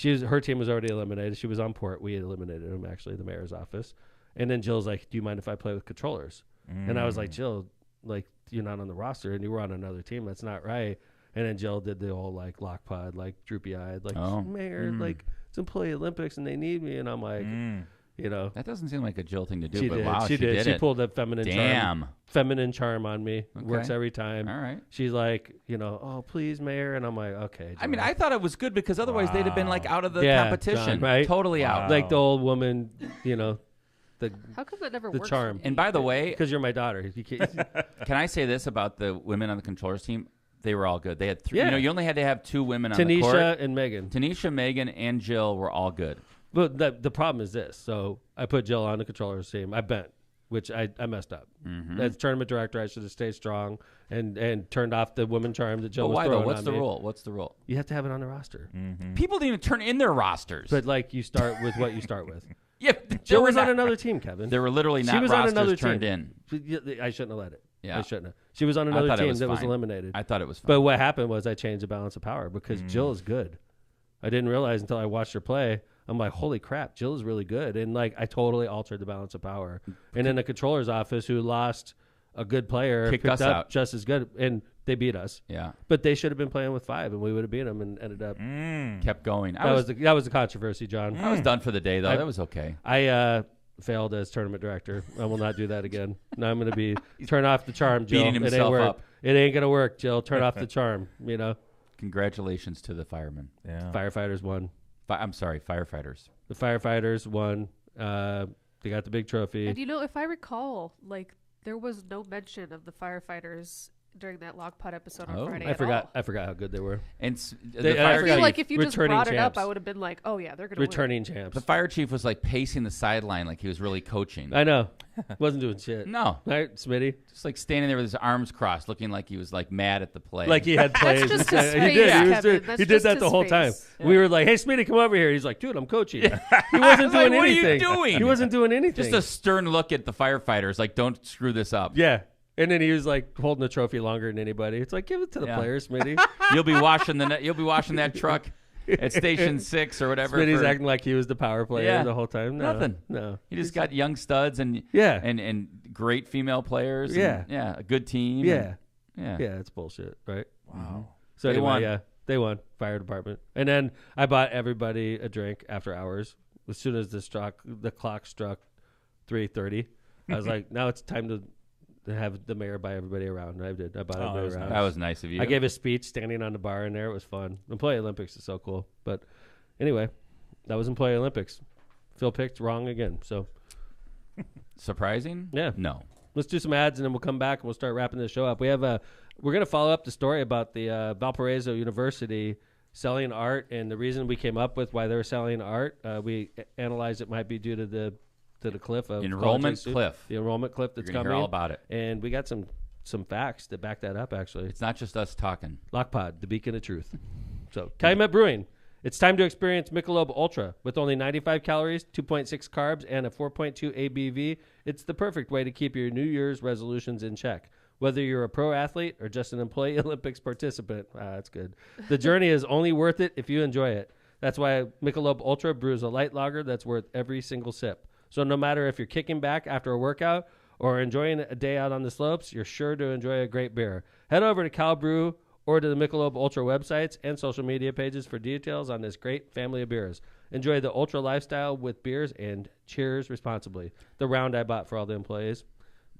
her team was already eliminated. She was on port. We had eliminated him, actually, the mayor's office. And then Jill's like, do you mind if I play with controllers? And I was like, Jill, like, you're not on the roster and you were on another team. That's not right. And then Jill did the whole like Lockpod, like droopy eyed, like, Mayor, like it's employee Olympics and they need me. And I'm like, That doesn't seem like a Jill thing to do, she but did. wow, She did. She it. pulled that feminine charm on me. Okay. Works every time. All right. She's like, oh, please, Mayor. And I'm like, okay. Jill. I mean, I thought it was good because otherwise they'd have been like out of the Yeah, competition, John, right? Totally out. like the old woman, How come that never the works? charm. And by the way, Because you're my daughter. You can't, can I say this about the women on the controllers team? They were all good. They had 3. Yeah. You only had to have 2 women on the court. Tanisha and Megan. Tanisha, Megan, and Jill were all good. But the problem is this. So I put Jill on the controller's team. I bent, which I messed up. Mm-hmm. As tournament director, I should have stayed strong and turned off the woman charm that Jill But was why throwing though? What's on the me. rule? What's the rule? You have to have it on the roster. People didn't even turn in their rosters. But like you start with what you start with. yeah, Jill was on another team, Kevin. There were literally She not was on rosters another turned team. in. I shouldn't have let it. Yeah. I shouldn't have. She was on I another thought it team was that was fine. eliminated. I thought it was fine. But what happened was I changed the balance of power because Jill is good. I didn't realize until I watched her play. I'm like, holy crap, Jill is really good. And like, I totally altered the balance of power. And in the controller's office, who lost a good player, Kicked picked us up out. just as good. And they beat us. yeah, But they should have been playing with 5 and we would have beat them and ended up. kept going. That was the controversy, John. I was done for the day though. That was okay. I failed as tournament director. I will not do that again. Now I'm going to be turn off the charm, Jill. Beating It ain't himself work. up. It ain't going to work, Jill. Turn off the charm. Congratulations to the firemen. Yeah. Firefighters won. I'm sorry, firefighters. The firefighters won. They got the big trophy. And if I recall, like there was no mention of the firefighters during that Lockpot episode on Friday. I forgot how good they were. And They- the I fire I feel forgot like if you just returning brought it up, champs. I would have been like, oh yeah, they're gonna Returning champs. the fire chief was like pacing the sideline like he was really coaching. I know. Wasn't doing shit. No, Right, Smitty? just like standing there with his arms crossed, looking like he was like mad at the play. Like he had plays. just and his stuff. face, He did. He, was Kevin. doing, That's he did just that the his whole face. time. Yeah. We were like, hey, Smitty, come over here. He's like, dude, I'm coaching. He wasn't like, doing what are you anything. doing? He wasn't doing anything. just a stern look at the firefighters, like don't screw this up. Yeah. And then he was like holding the trophy longer than anybody. It's like, give it to the Yeah. players, Smitty. You'll be washing that truck at Station 6 or whatever. Smitty's for- acting like he was the power player Yeah. the whole time. No, Nothing. No. He just got young studs and Yeah. and great female players. and, Yeah. yeah, a good team. Yeah. and- Yeah, it's bullshit, right? Wow. So They anyway, won. yeah, they won. Fire department. And then I bought everybody a drink after hours. As soon as the clock struck 3:30, I was like, now it's time to have the mayor buy everybody around. And I did. I bought Oh, that everybody was around. That was nice of you. I gave a speech standing on the bar in there. It was fun. Employee Olympics is so cool. But anyway, that was Employee Olympics. Phil picked wrong again. So Surprising? Yeah. No. let's do some ads and then we'll come back and we'll start wrapping this show up. We're going to follow up the story about the Valparaiso University selling art, and the reason we came up with why they're selling art. We analyzed it might be due to the cliff of Enrollment cliff. the enrollment cliff that's You're gonna coming. hear all about it. And we got some facts that back that up. Actually, It's not just us talking. Lockpod, the beacon of truth. So, Calumet Brewing. It's time to experience Michelob Ultra. With only 95 calories, 2.6 carbs, and a 4.2 ABV, it's the perfect way to keep your New Year's resolutions in check. Whether you're a pro athlete or just an employee Olympics participant, that's good. The journey is only worth it if you enjoy it. That's why Michelob Ultra brews a light lager that's worth every single sip. So no matter if you're kicking back after a workout or enjoying a day out on the slopes, you're sure to enjoy a great beer. Head over to Cal Brew or to the Michelob Ultra websites and social media pages for details on this great family of beers. Enjoy the Ultra lifestyle with beers and cheers responsibly. The round I bought for all the employees.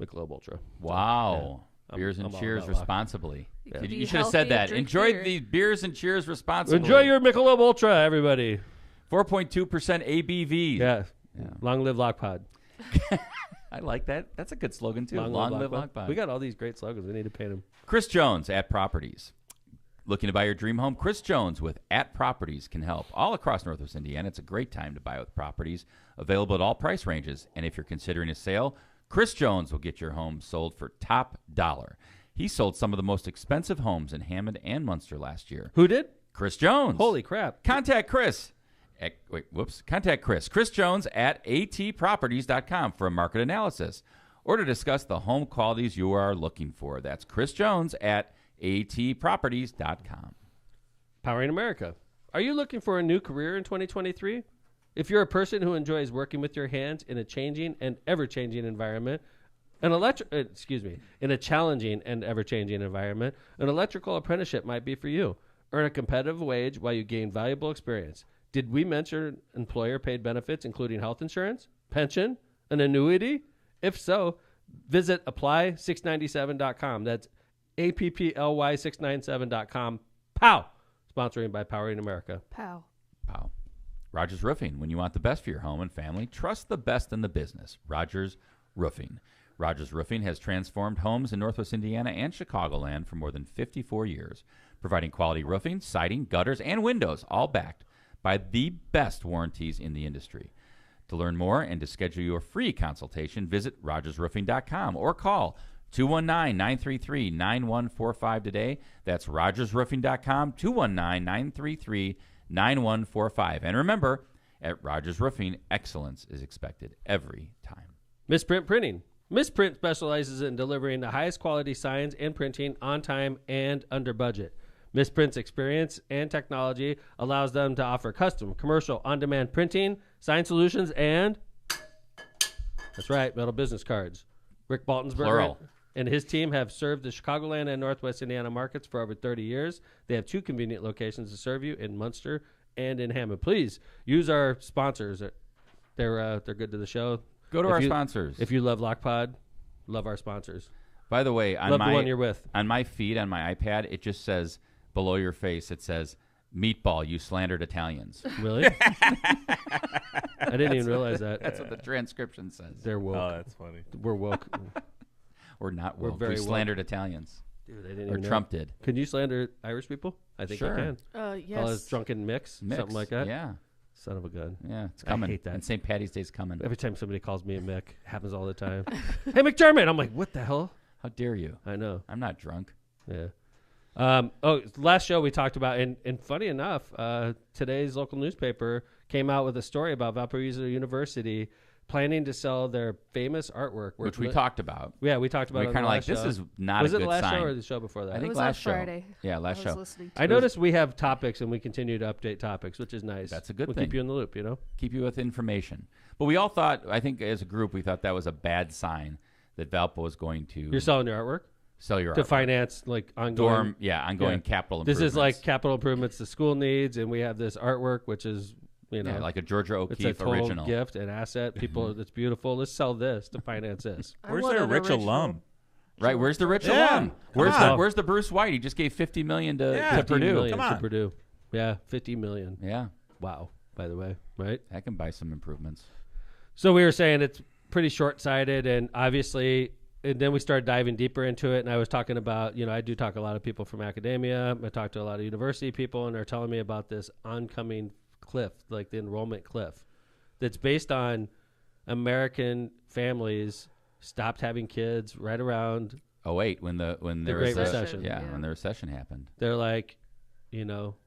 Michelob Ultra. Wow. I'm- Beers and I'm all cheers about luck. responsibly. You can You, be you should have said healthy and that. drink Enjoy beer. these beers and cheers responsibly. Enjoy your Michelob Ultra, everybody. 4.2% ABV. Yeah. Yeah. Long live Lockpod. I like that. That's a good slogan, too. Long live Lockpod. Lockpod. We got all these great slogans. We need to paint them. Chris Jones at Properties. Looking to buy your dream home? Chris Jones with At Properties can help. All across Northwest Indiana, it's a great time to buy with Properties. Available at all price ranges. And if you're considering a sale, Chris Jones will get your home sold for top dollar. He sold some of the most expensive homes in Hammond and Munster last year. Who did? Chris Jones. Holy crap. Contact Chris. Contact Chris. Chris Jones at atproperties.com for a market analysis or to discuss the home qualities you are looking for. That's Chris Jones at atproperties.com. Powering America. Are you looking for a new career in 2023? If you're a person who enjoys working with your hands in a changing and ever-changing environment, in a challenging and ever-changing environment, an electrical apprenticeship might be for you. Earn a competitive wage while you gain valuable experience. Did we mention employer-paid benefits, including health insurance, pension, an annuity? If so, visit apply697.com. That's APPLY697.com. POW! Sponsoring by Powering America. Pow. Wow. Rogers Roofing. When you want the best for your home and family, trust the best in the business. Rogers Roofing. Rogers Roofing has transformed homes in Northwest Indiana and Chicagoland for more than 54 years, providing quality roofing, siding, gutters, and windows, all backed by the best warranties in the industry. To learn more and to schedule your free consultation, visit rogersroofing.com or call 219-933-9145 today. That's rogersroofing.com, 219-933-9145. And remember, at Rogers Roofing, excellence is expected every time. Misprint Printing. Misprint specializes in delivering the highest quality signs and printing on time and under budget. Misprint's experience and technology allows them to offer custom, commercial, on-demand printing, sign solutions, and that's right, metal business cards. Rick Baltonsberger Plural. and his team have served the Chicagoland and Northwest Indiana markets for over 30 years. They have 2 convenient locations to serve you in Munster and in Hammond. Please use our sponsors. They're good to the show. Go to If our you- sponsors. If you love Lockpod, love our sponsors. By the way, Love the one you're with. on my feed on my iPad, it just says below your face, it says, "Meatball, you slandered Italians." Really? I didn't even realize that. That's what the transcription says. They're woke. Oh, that's funny. We're woke. We're not We're woke. very We woke. slandered Italians. Dude, I didn't Or even Trump know. did. Can you slander Irish people? I think Sure. you can. Yes. All this drunken mix, Mix. something like that. Yeah. Son of a gun. Yeah. It's I coming. hate that. And St. Patty's Day's coming. Every time somebody calls me a Mick, happens all the time. Hey, McDermott. I'm like, what the hell? How dare you? I know. I'm not drunk. Yeah. Last show we talked about, and funny enough, today's local newspaper came out with a story about Valparaiso University planning to sell their famous artwork, Which we talked about. Yeah, we talked about. We it on kind the of like, last this show. is not Was a it good the last sign. show or the show before that? I think It was last on show. Friday. Yeah, last I show. was listening to I it. noticed we have topics and we continue to update topics, which is nice. That's a good we'll thing. keep you in the loop, you know? Keep you with information. But we all thought, I think as a group, we thought that was a bad sign that Valpo was going to You're selling your artwork sell your to artwork. finance like ongoing. ongoing Yeah. capital This improvements. is like capital improvements the school needs, and we have this artwork, which is, yeah, like a Georgia it's O'Keeffe a total original. gift and asset. People, it's beautiful. Let's sell this to finance this. I Where's want their an rich original. alum? Right, where's the rich Yeah, alum? come on. Where's the Bruce White? He just gave $50 million to, Yeah. to 50 Purdue. million Come to on. Purdue. Yeah, 50 million. Yeah, Wow. By the way, right? that can buy some improvements. So we were saying it's pretty short-sighted, and obviously, and then we started diving deeper into it. And I was talking about, I do talk to a lot of people from academia. I talk to a lot of university people, and they're telling me about this oncoming cliff, like the enrollment cliff, that's based on American families stopped having kids right around. Oh wait, when there Great was a- Recession. yeah, Yeah. when the recession happened, They're like,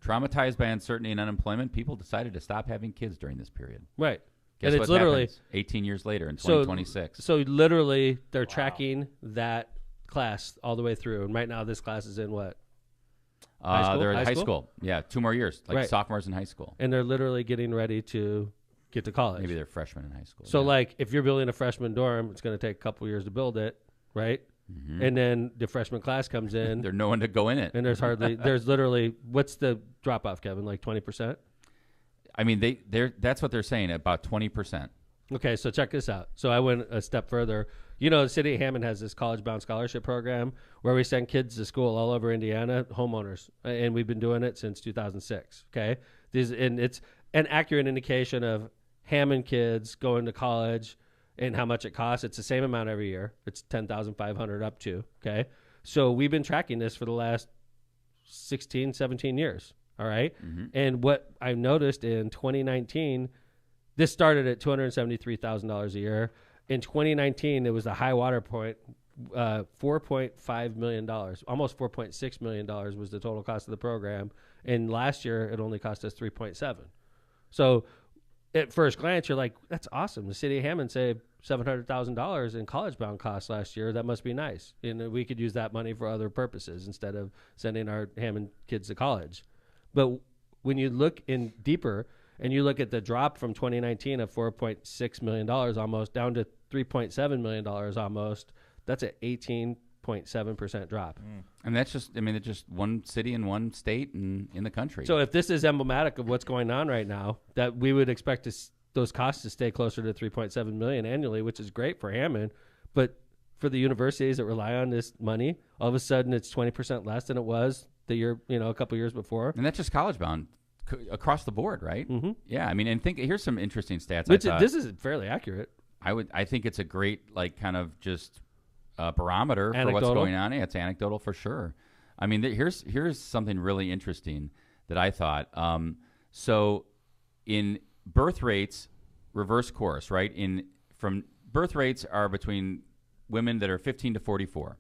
traumatized by uncertainty and unemployment, people decided to stop having kids during this period. right. Guess And what it's literally happens 18 years later in So- 2026. So literally, they're tracking that class all the way through. And right now, this class is in what? high school? They're in High high school? school. Yeah, 2 more years, like Right. sophomores in high school. And they're literally getting ready to get to college. Maybe they're freshmen in high school. So, yeah. like, if you're building a freshman dorm, it's going to take a couple years to build it, right? Mhm. And then the freshman class comes in, there's no one to go in it. and there's literally, what's the drop off, Kevin? Like 20%? I mean, that's what they're saying, about 20%. Okay, so check this out. So I went a step further. the city of Hammond has this college-bound scholarship program where we send kids to school all over Indiana, homeowners, and we've been doing it since 2006. Okay, and it's an accurate indication of Hammond kids going to college and how much it costs. It's the same amount every year. It's $10,500 up to. Okay, so we've been tracking this for the last 16, 17 years. All right, and what I noticed in 2019, this started at $273,000 a year. In 2019, it was the high water point, $4.5 million, almost $4.6 million was the total cost of the program. And last year, it only cost us $3.7. So at first glance, you're like, that's awesome. The city of Hammond saved $700,000 in college-bound costs last year. That must be nice. And we could use that money for other purposes instead of sending our Hammond kids to college. But when you look in deeper, and you look at the drop from 2019 of $4.6 million almost down to $3.7 million almost, that's an 18.7% drop. And that's just, it's just one city and one state in the country. So if this is emblematic of what's going on right now, that we would expect those costs to stay closer to $3.7 million annually, which is great for Hammond. But for the universities that rely on this money, all of a sudden it's 20% less than it was the year, a couple years before. And that's just college bound. Across the board, right? Mm-hmm. Yeah, and here's some interesting stats. This is fairly accurate. I think it's a great kind of just barometer for what's going on. Yeah, it's anecdotal for sure. Here's something really interesting that I thought. So in birth rates, reverse course, right? From birth rates are between women that are 15 to 44.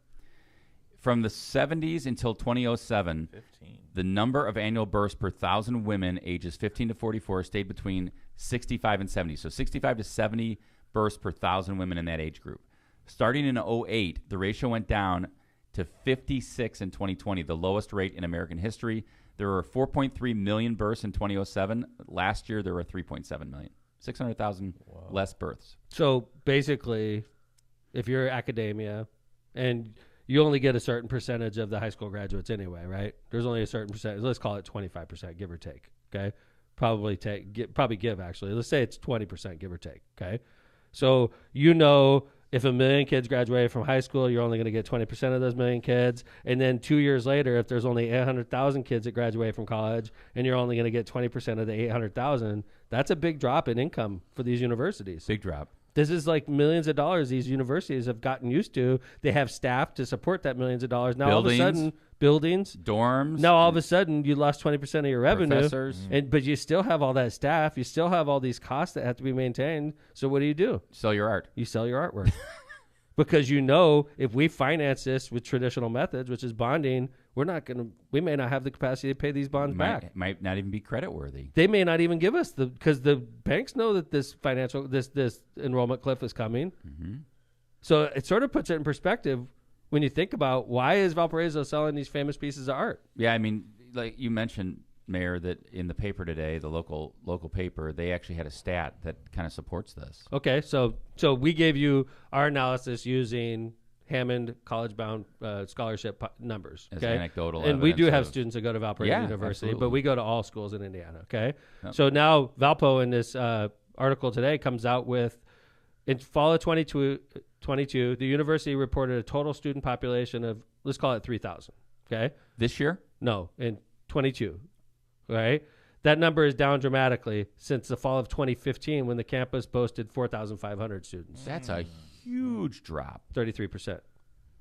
From the 70s until 2007, 15. The number of annual births per 1,000 women ages 15 to 44 stayed between 65 and 70. So 65 to 70 births per 1,000 women in that age group. Starting in 2008, the ratio went down to 56 in 2020, the lowest rate in American history. There were 4.3 million births in 2007. Last year, there were 3.7 million. 600,000 less births. So basically, if you're academia and you only get a certain percentage of the high school graduates anyway, right? There's only a certain percentage. Let's call it 25%, give or take. Okay, probably give actually. Let's say it's 20%, give or take. Okay, so if 1 million kids graduated from high school, you're only going to get 20% of those 1 million kids. And then 2 years later, if there's only 800,000 kids that graduate from college, and you're only going to get 20% of the 800,000, that's a big drop in income for these universities. Big drop. This is like millions of dollars these universities have gotten used to. They have staff to support that millions of dollars. Now Buildings, all of a sudden, buildings, dorms. Now all of a sudden you lost 20% of your revenue. Professors. But you still have all that staff. You still have all these costs that have to be maintained. So what do? Sell your art. You sell your artwork. Because if we finance this with traditional methods, which is bonding, we may not have the capacity to pay these bonds back. Might not even be credit worthy. They may not even give us because the banks know that this enrollment cliff is coming. Mm-hmm. So it sort of puts it in perspective when you think about why is Valparaiso selling these famous pieces of art? Yeah, like you mentioned, Mayor, that in the paper today, the local paper, they actually had a stat that kind of supports this. Okay, so we gave you our analysis using Hammond college-bound scholarship numbers. As okay? anecdotal and we do have of, students that go to Valparaiso University, absolutely. But we go to all schools in Indiana. Okay, Yep. So now Valpo in this article today comes out with, in fall of 2022, the university reported a total student population of, let's call it 3,000. Okay, this year? No, in 22. Right, that number is down dramatically since the fall of 2015 when the campus boasted 4,500 students. That's a huge drop. 33%.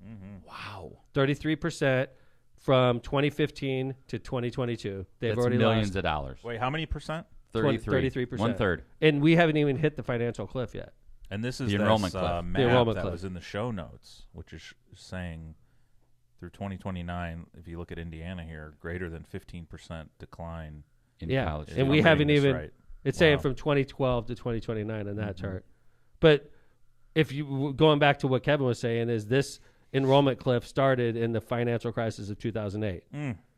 Mm-hmm. Wow. 33% from 2015 to 2022. They've That's already millions lost of dollars. Wait, how many percent? 33%. 1/3. And we haven't even hit the financial cliff yet. And this is The enrollment cliff. map The enrollment that cliff. was in the show notes, which is saying through 2029, if you look at Indiana here, greater than 15% decline. In Yeah, college. and we I'm haven't reading this even. right. It's Wow. saying from 2012 to 2029 on that chart. But if you going back to what Kevin was saying, is this enrollment cliff started in the financial crisis of 2008,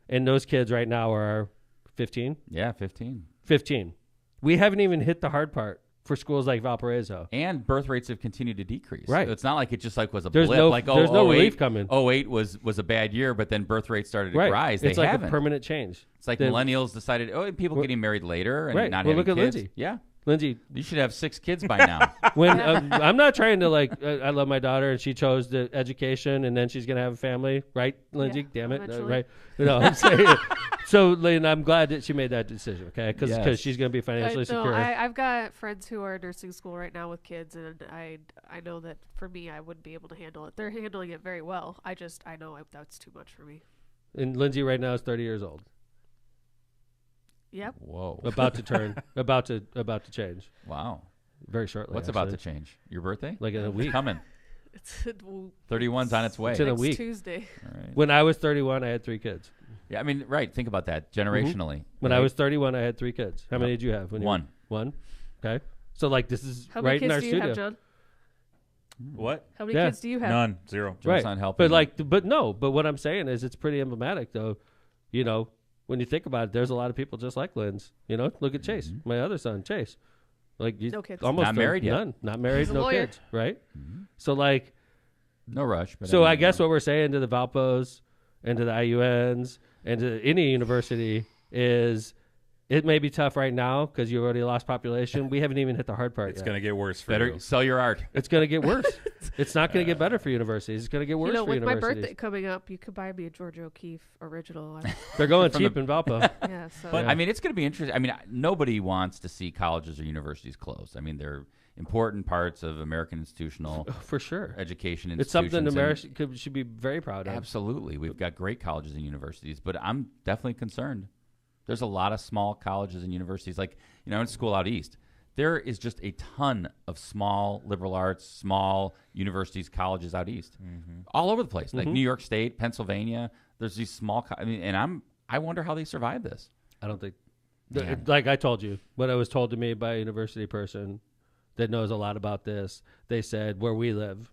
and those kids right now are 15. Yeah, 15. 15. We haven't even hit the hard part for schools like Valparaiso. And birth rates have continued to decrease. Right. It's not like it just was a There's blip. no- Like, there's no 08 relief coming. 08 was a bad year, but then birth rates started to rise. It's They like haven't. a permanent change. It's like The- millennials decided, people Well- getting married later and Right. not Well, having look at kids. Lindsay. Yeah. Lindsay, You should have 6 kids by now. when I'm not trying to like, I love my daughter and she chose the education and then she's gonna have a family, right, Lindsay? Yeah, Damn it, eventually. right? No, I'm saying. So, Lynn, I'm glad that she made that decision, okay? Because Yes. she's gonna be financially secure. I've got friends who are in nursing school right now with kids, and I know that for me, I wouldn't be able to handle it. They're handling it very well. I know that's too much for me. And Lindsay right now is 30 years old, Yep. Whoa. about to turn, about to change Wow. very shortly. What's about to change? Your birthday? Like in a It's week. coming. It's 31's on its way. It's in a next week. Tuesday. All right. When I was 31, I had 3 kids. Yeah, I mean, right. Think about that generationally. When I right? was 31, I had 3 kids. How many did you have? When you were- One. One. Okay. So like this is How right many in our kids do you studio. have, John? What? How many Yeah. kids do you have? None. 0. John's Right. not helping. But like, but no. But what I'm saying is, it's pretty emblematic, though. You know, when you think about it, there's a lot of people just like Lynn's. You know, look at Chase, my other son, Chase. Like, you No kids. almost Not married yet. None. Not married. He's a No lawyer. kids. Right. So like, no rush. But so I mean, guess what we're saying to the Valpos and to the IUNs and to any university is, it may be tough right now because you already lost population. We haven't even hit the hard part It's yet. going to get worse for better you. sell your art. It's going to get worse. It's not going to get better for universities. It's going to get worse You know, for with my universities. birthday coming up, you could buy me a George O'Keefe original. They're going From cheap the- in Valpo. Yeah, so But I mean, it's going to be interesting. I mean, nobody wants to see colleges or universities closed. I mean, they're important parts of American institutional For sure. education. It's something institutions, and America should be very proud of. Absolutely, we've got great colleges and universities, but I'm definitely concerned. There's a lot of small colleges and universities. Like, you know, in school out east, there is just a ton of small liberal arts, small universities, colleges out east, all over the place. Like New York State, Pennsylvania. There's these small. I mean, and I wonder how they survive this. I don't think. Man. Like I told you, what I was told to me by a university person that knows a lot about this, they said where we live,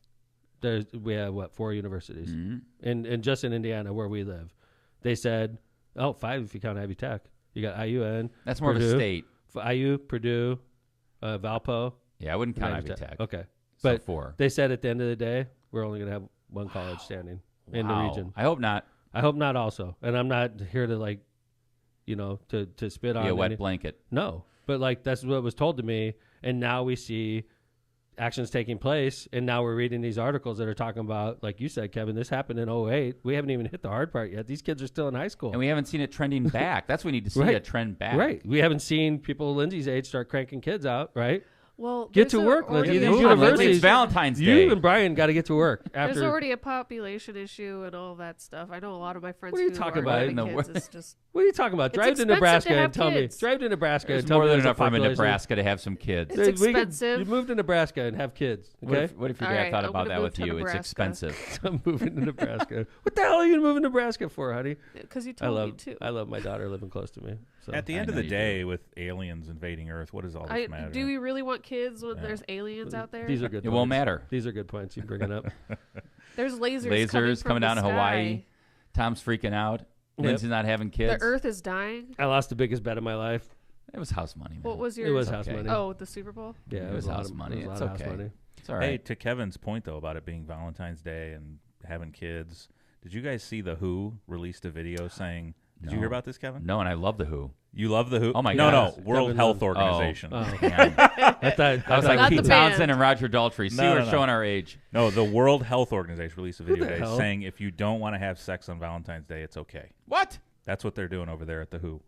we have 4 universities, and just in Indiana where we live, they said, 5 if you count Ivy Tech. You got IUN. That's more Purdue, of a state. IU, Purdue, Valpo. Yeah, I wouldn't and count Ivy Ivy Tech. Okay, So but 4. they said at the end of the day, we're only going to have one college standing in the Wow. region. I hope not. I hope not also. And I'm not here to like, to spit on Be a wet any- blanket. No, but like that's what was told to me. And now we see actions taking place. And now we're reading these articles that are talking about, like you said, Kevin, this happened in 08. We haven't even hit the hard part yet. These kids are still in high school. And we haven't seen it trending back. That's what we need to see, Right. a trend back. Right. We haven't seen people Lindsay's age start cranking kids out, right? well, Get there's to work, Lindsay. already These a Move on, Lindsay. universities- It's Valentine's Day. You and Brian got to get to work There's after. already a population issue and all that stuff. I know a lot of my friends What are you who talking are about? having In the kids. wor- It's just What are you talking about? It's Drive to expensive Nebraska to have and tell me. kids. Drive to Nebraska There's and tell more me than there's a enough room in population. Nebraska to have some kids. It's We could- expensive. You move to Nebraska and have kids. What Okay. if your All dad right, thought I'm about gonna that move with to you? It's Nebraska. expensive. I'm moving to Nebraska. What the hell are you moving to Nebraska for, honey? because you I told me love to. I love my daughter living close to me. So At the I end of know the you day, with aliens invading Earth, what does all this matter? Do we really want kids when Yeah. there's aliens out there? these are good. It won't points. matter. These are good points you bringing up. There's lasers, Lasers coming from down the to sky. Hawaii. Tom's freaking out. Yep. Lindsay's not having kids. The Earth is dying. I lost the biggest bet of my life. It was house money, man. What was your? It was okay. house money. Oh, the Super Bowl. yeah, it was a lot house of- money. It was It's a lot of okay. house money. It's all Hey, right. to Kevin's point though about it being Valentine's Day and having kids, did you guys see the Who released a video saying? Did you No. hear about this, Kevin? No, and I love the Who. You love the Who? Oh my no, God. no, World Kevin Health knows. Organization. Oh, Man. I thought I was like Not Pete the band. Townsend and Roger Daltrey. See, No, we're no, no. showing our age. No, the World Health Organization released a video the today hell? saying if you don't want to have sex on Valentine's Day, it's okay. What? That's what they're doing over there at the Who.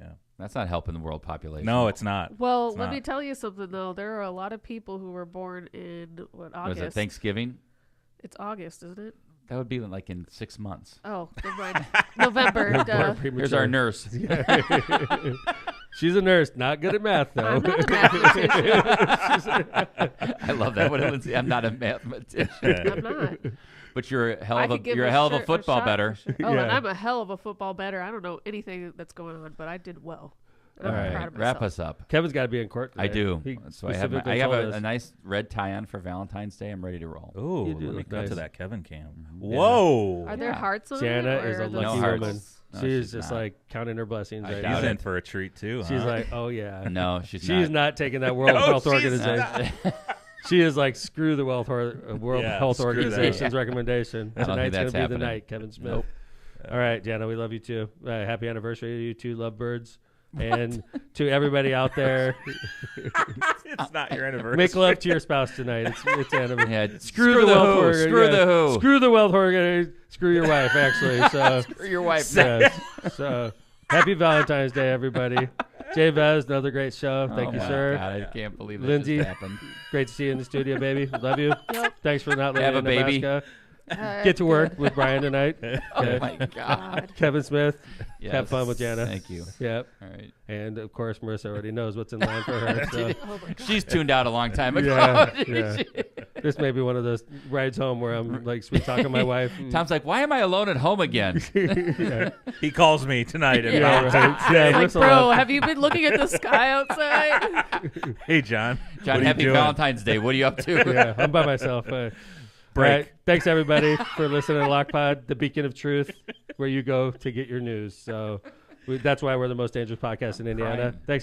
Yeah. That's not helping the world population. No, it's not. Well, It's let not. me tell you something though. There are a lot of people who were born in Was August. it Thanksgiving? It's August, isn't it? That would be like in 6 months. Oh, never mind. November. duh. Here's our nurse. She's a nurse, not good at math though. I'm not a mathematician. I love that. What did Lindsay? I'm not a mathematician, I'm not. but you're a hell I of a could give you're a hell of a shirt football shot better. for sure. Oh, and Yeah. I'm a hell of a football better. I don't know anything that's going on, but I did well. And I'm All right. proud of Wrap myself. us up. Kevin's got to be in court. I today. do. He So I have specifically a, told us. nice red tie on for Valentine's Day. I'm ready to roll. Ooh, You do let me look cut to nice. that Kevin cam. Whoa. Are there Yeah. hearts on Sienna it? or is a are those lucky No woman. hearts. No, she's she's just not. like counting her blessings I right doubt now. He's it. in for a treat too, She's huh? like, oh yeah. No, she's She's not taking that World Health Organization. She is like, screw the World Yeah, Health screw that. Organization's recommendation. I don't think Tonight's going that's to be happening. the night, Kevin Smith. Nope. All right, Jana, we love you too. Happy anniversary to you two lovebirds. And to everybody out there, It's not your anniversary. make love to your spouse tonight. It's anniversary. Yeah, Screw the wealth who. organization. Screw the who. Screw the wealth organization. Screw your wife, actually. So, Screw your wife. yes. So happy Valentine's Day, everybody. Jay Vez, another great show. Thank you, my sir. God, I can't believe that Lindsay, just happened. great to see you in the studio, baby. Love you. Thanks for not living Have a in baby. Nebraska. Get to work with Brian tonight. Oh Okay. my God. Kevin Smith, Yes. have fun with Jana. Thank you. Yep. All right. And of course, Marissa already knows what's in line for her. So. Oh my God. She's tuned out a long time ago. Yeah, yeah. This may be one of those rides home where I'm like sweet talking my wife. Tom's like, why am I alone at home again? Yeah, He calls me tonight. And yeah, right. Yeah, Like, Marissa bro, left. have you been looking at the sky outside? Hey, John. John, what are you happy doing? Valentine's Day. What are you up to? Yeah, I'm by myself. Break. All right. Thanks, everybody, for listening to Lockpod, the beacon of truth, where you go to get your news. So that's why we're the most dangerous podcast in Indiana. Crying. Thanks,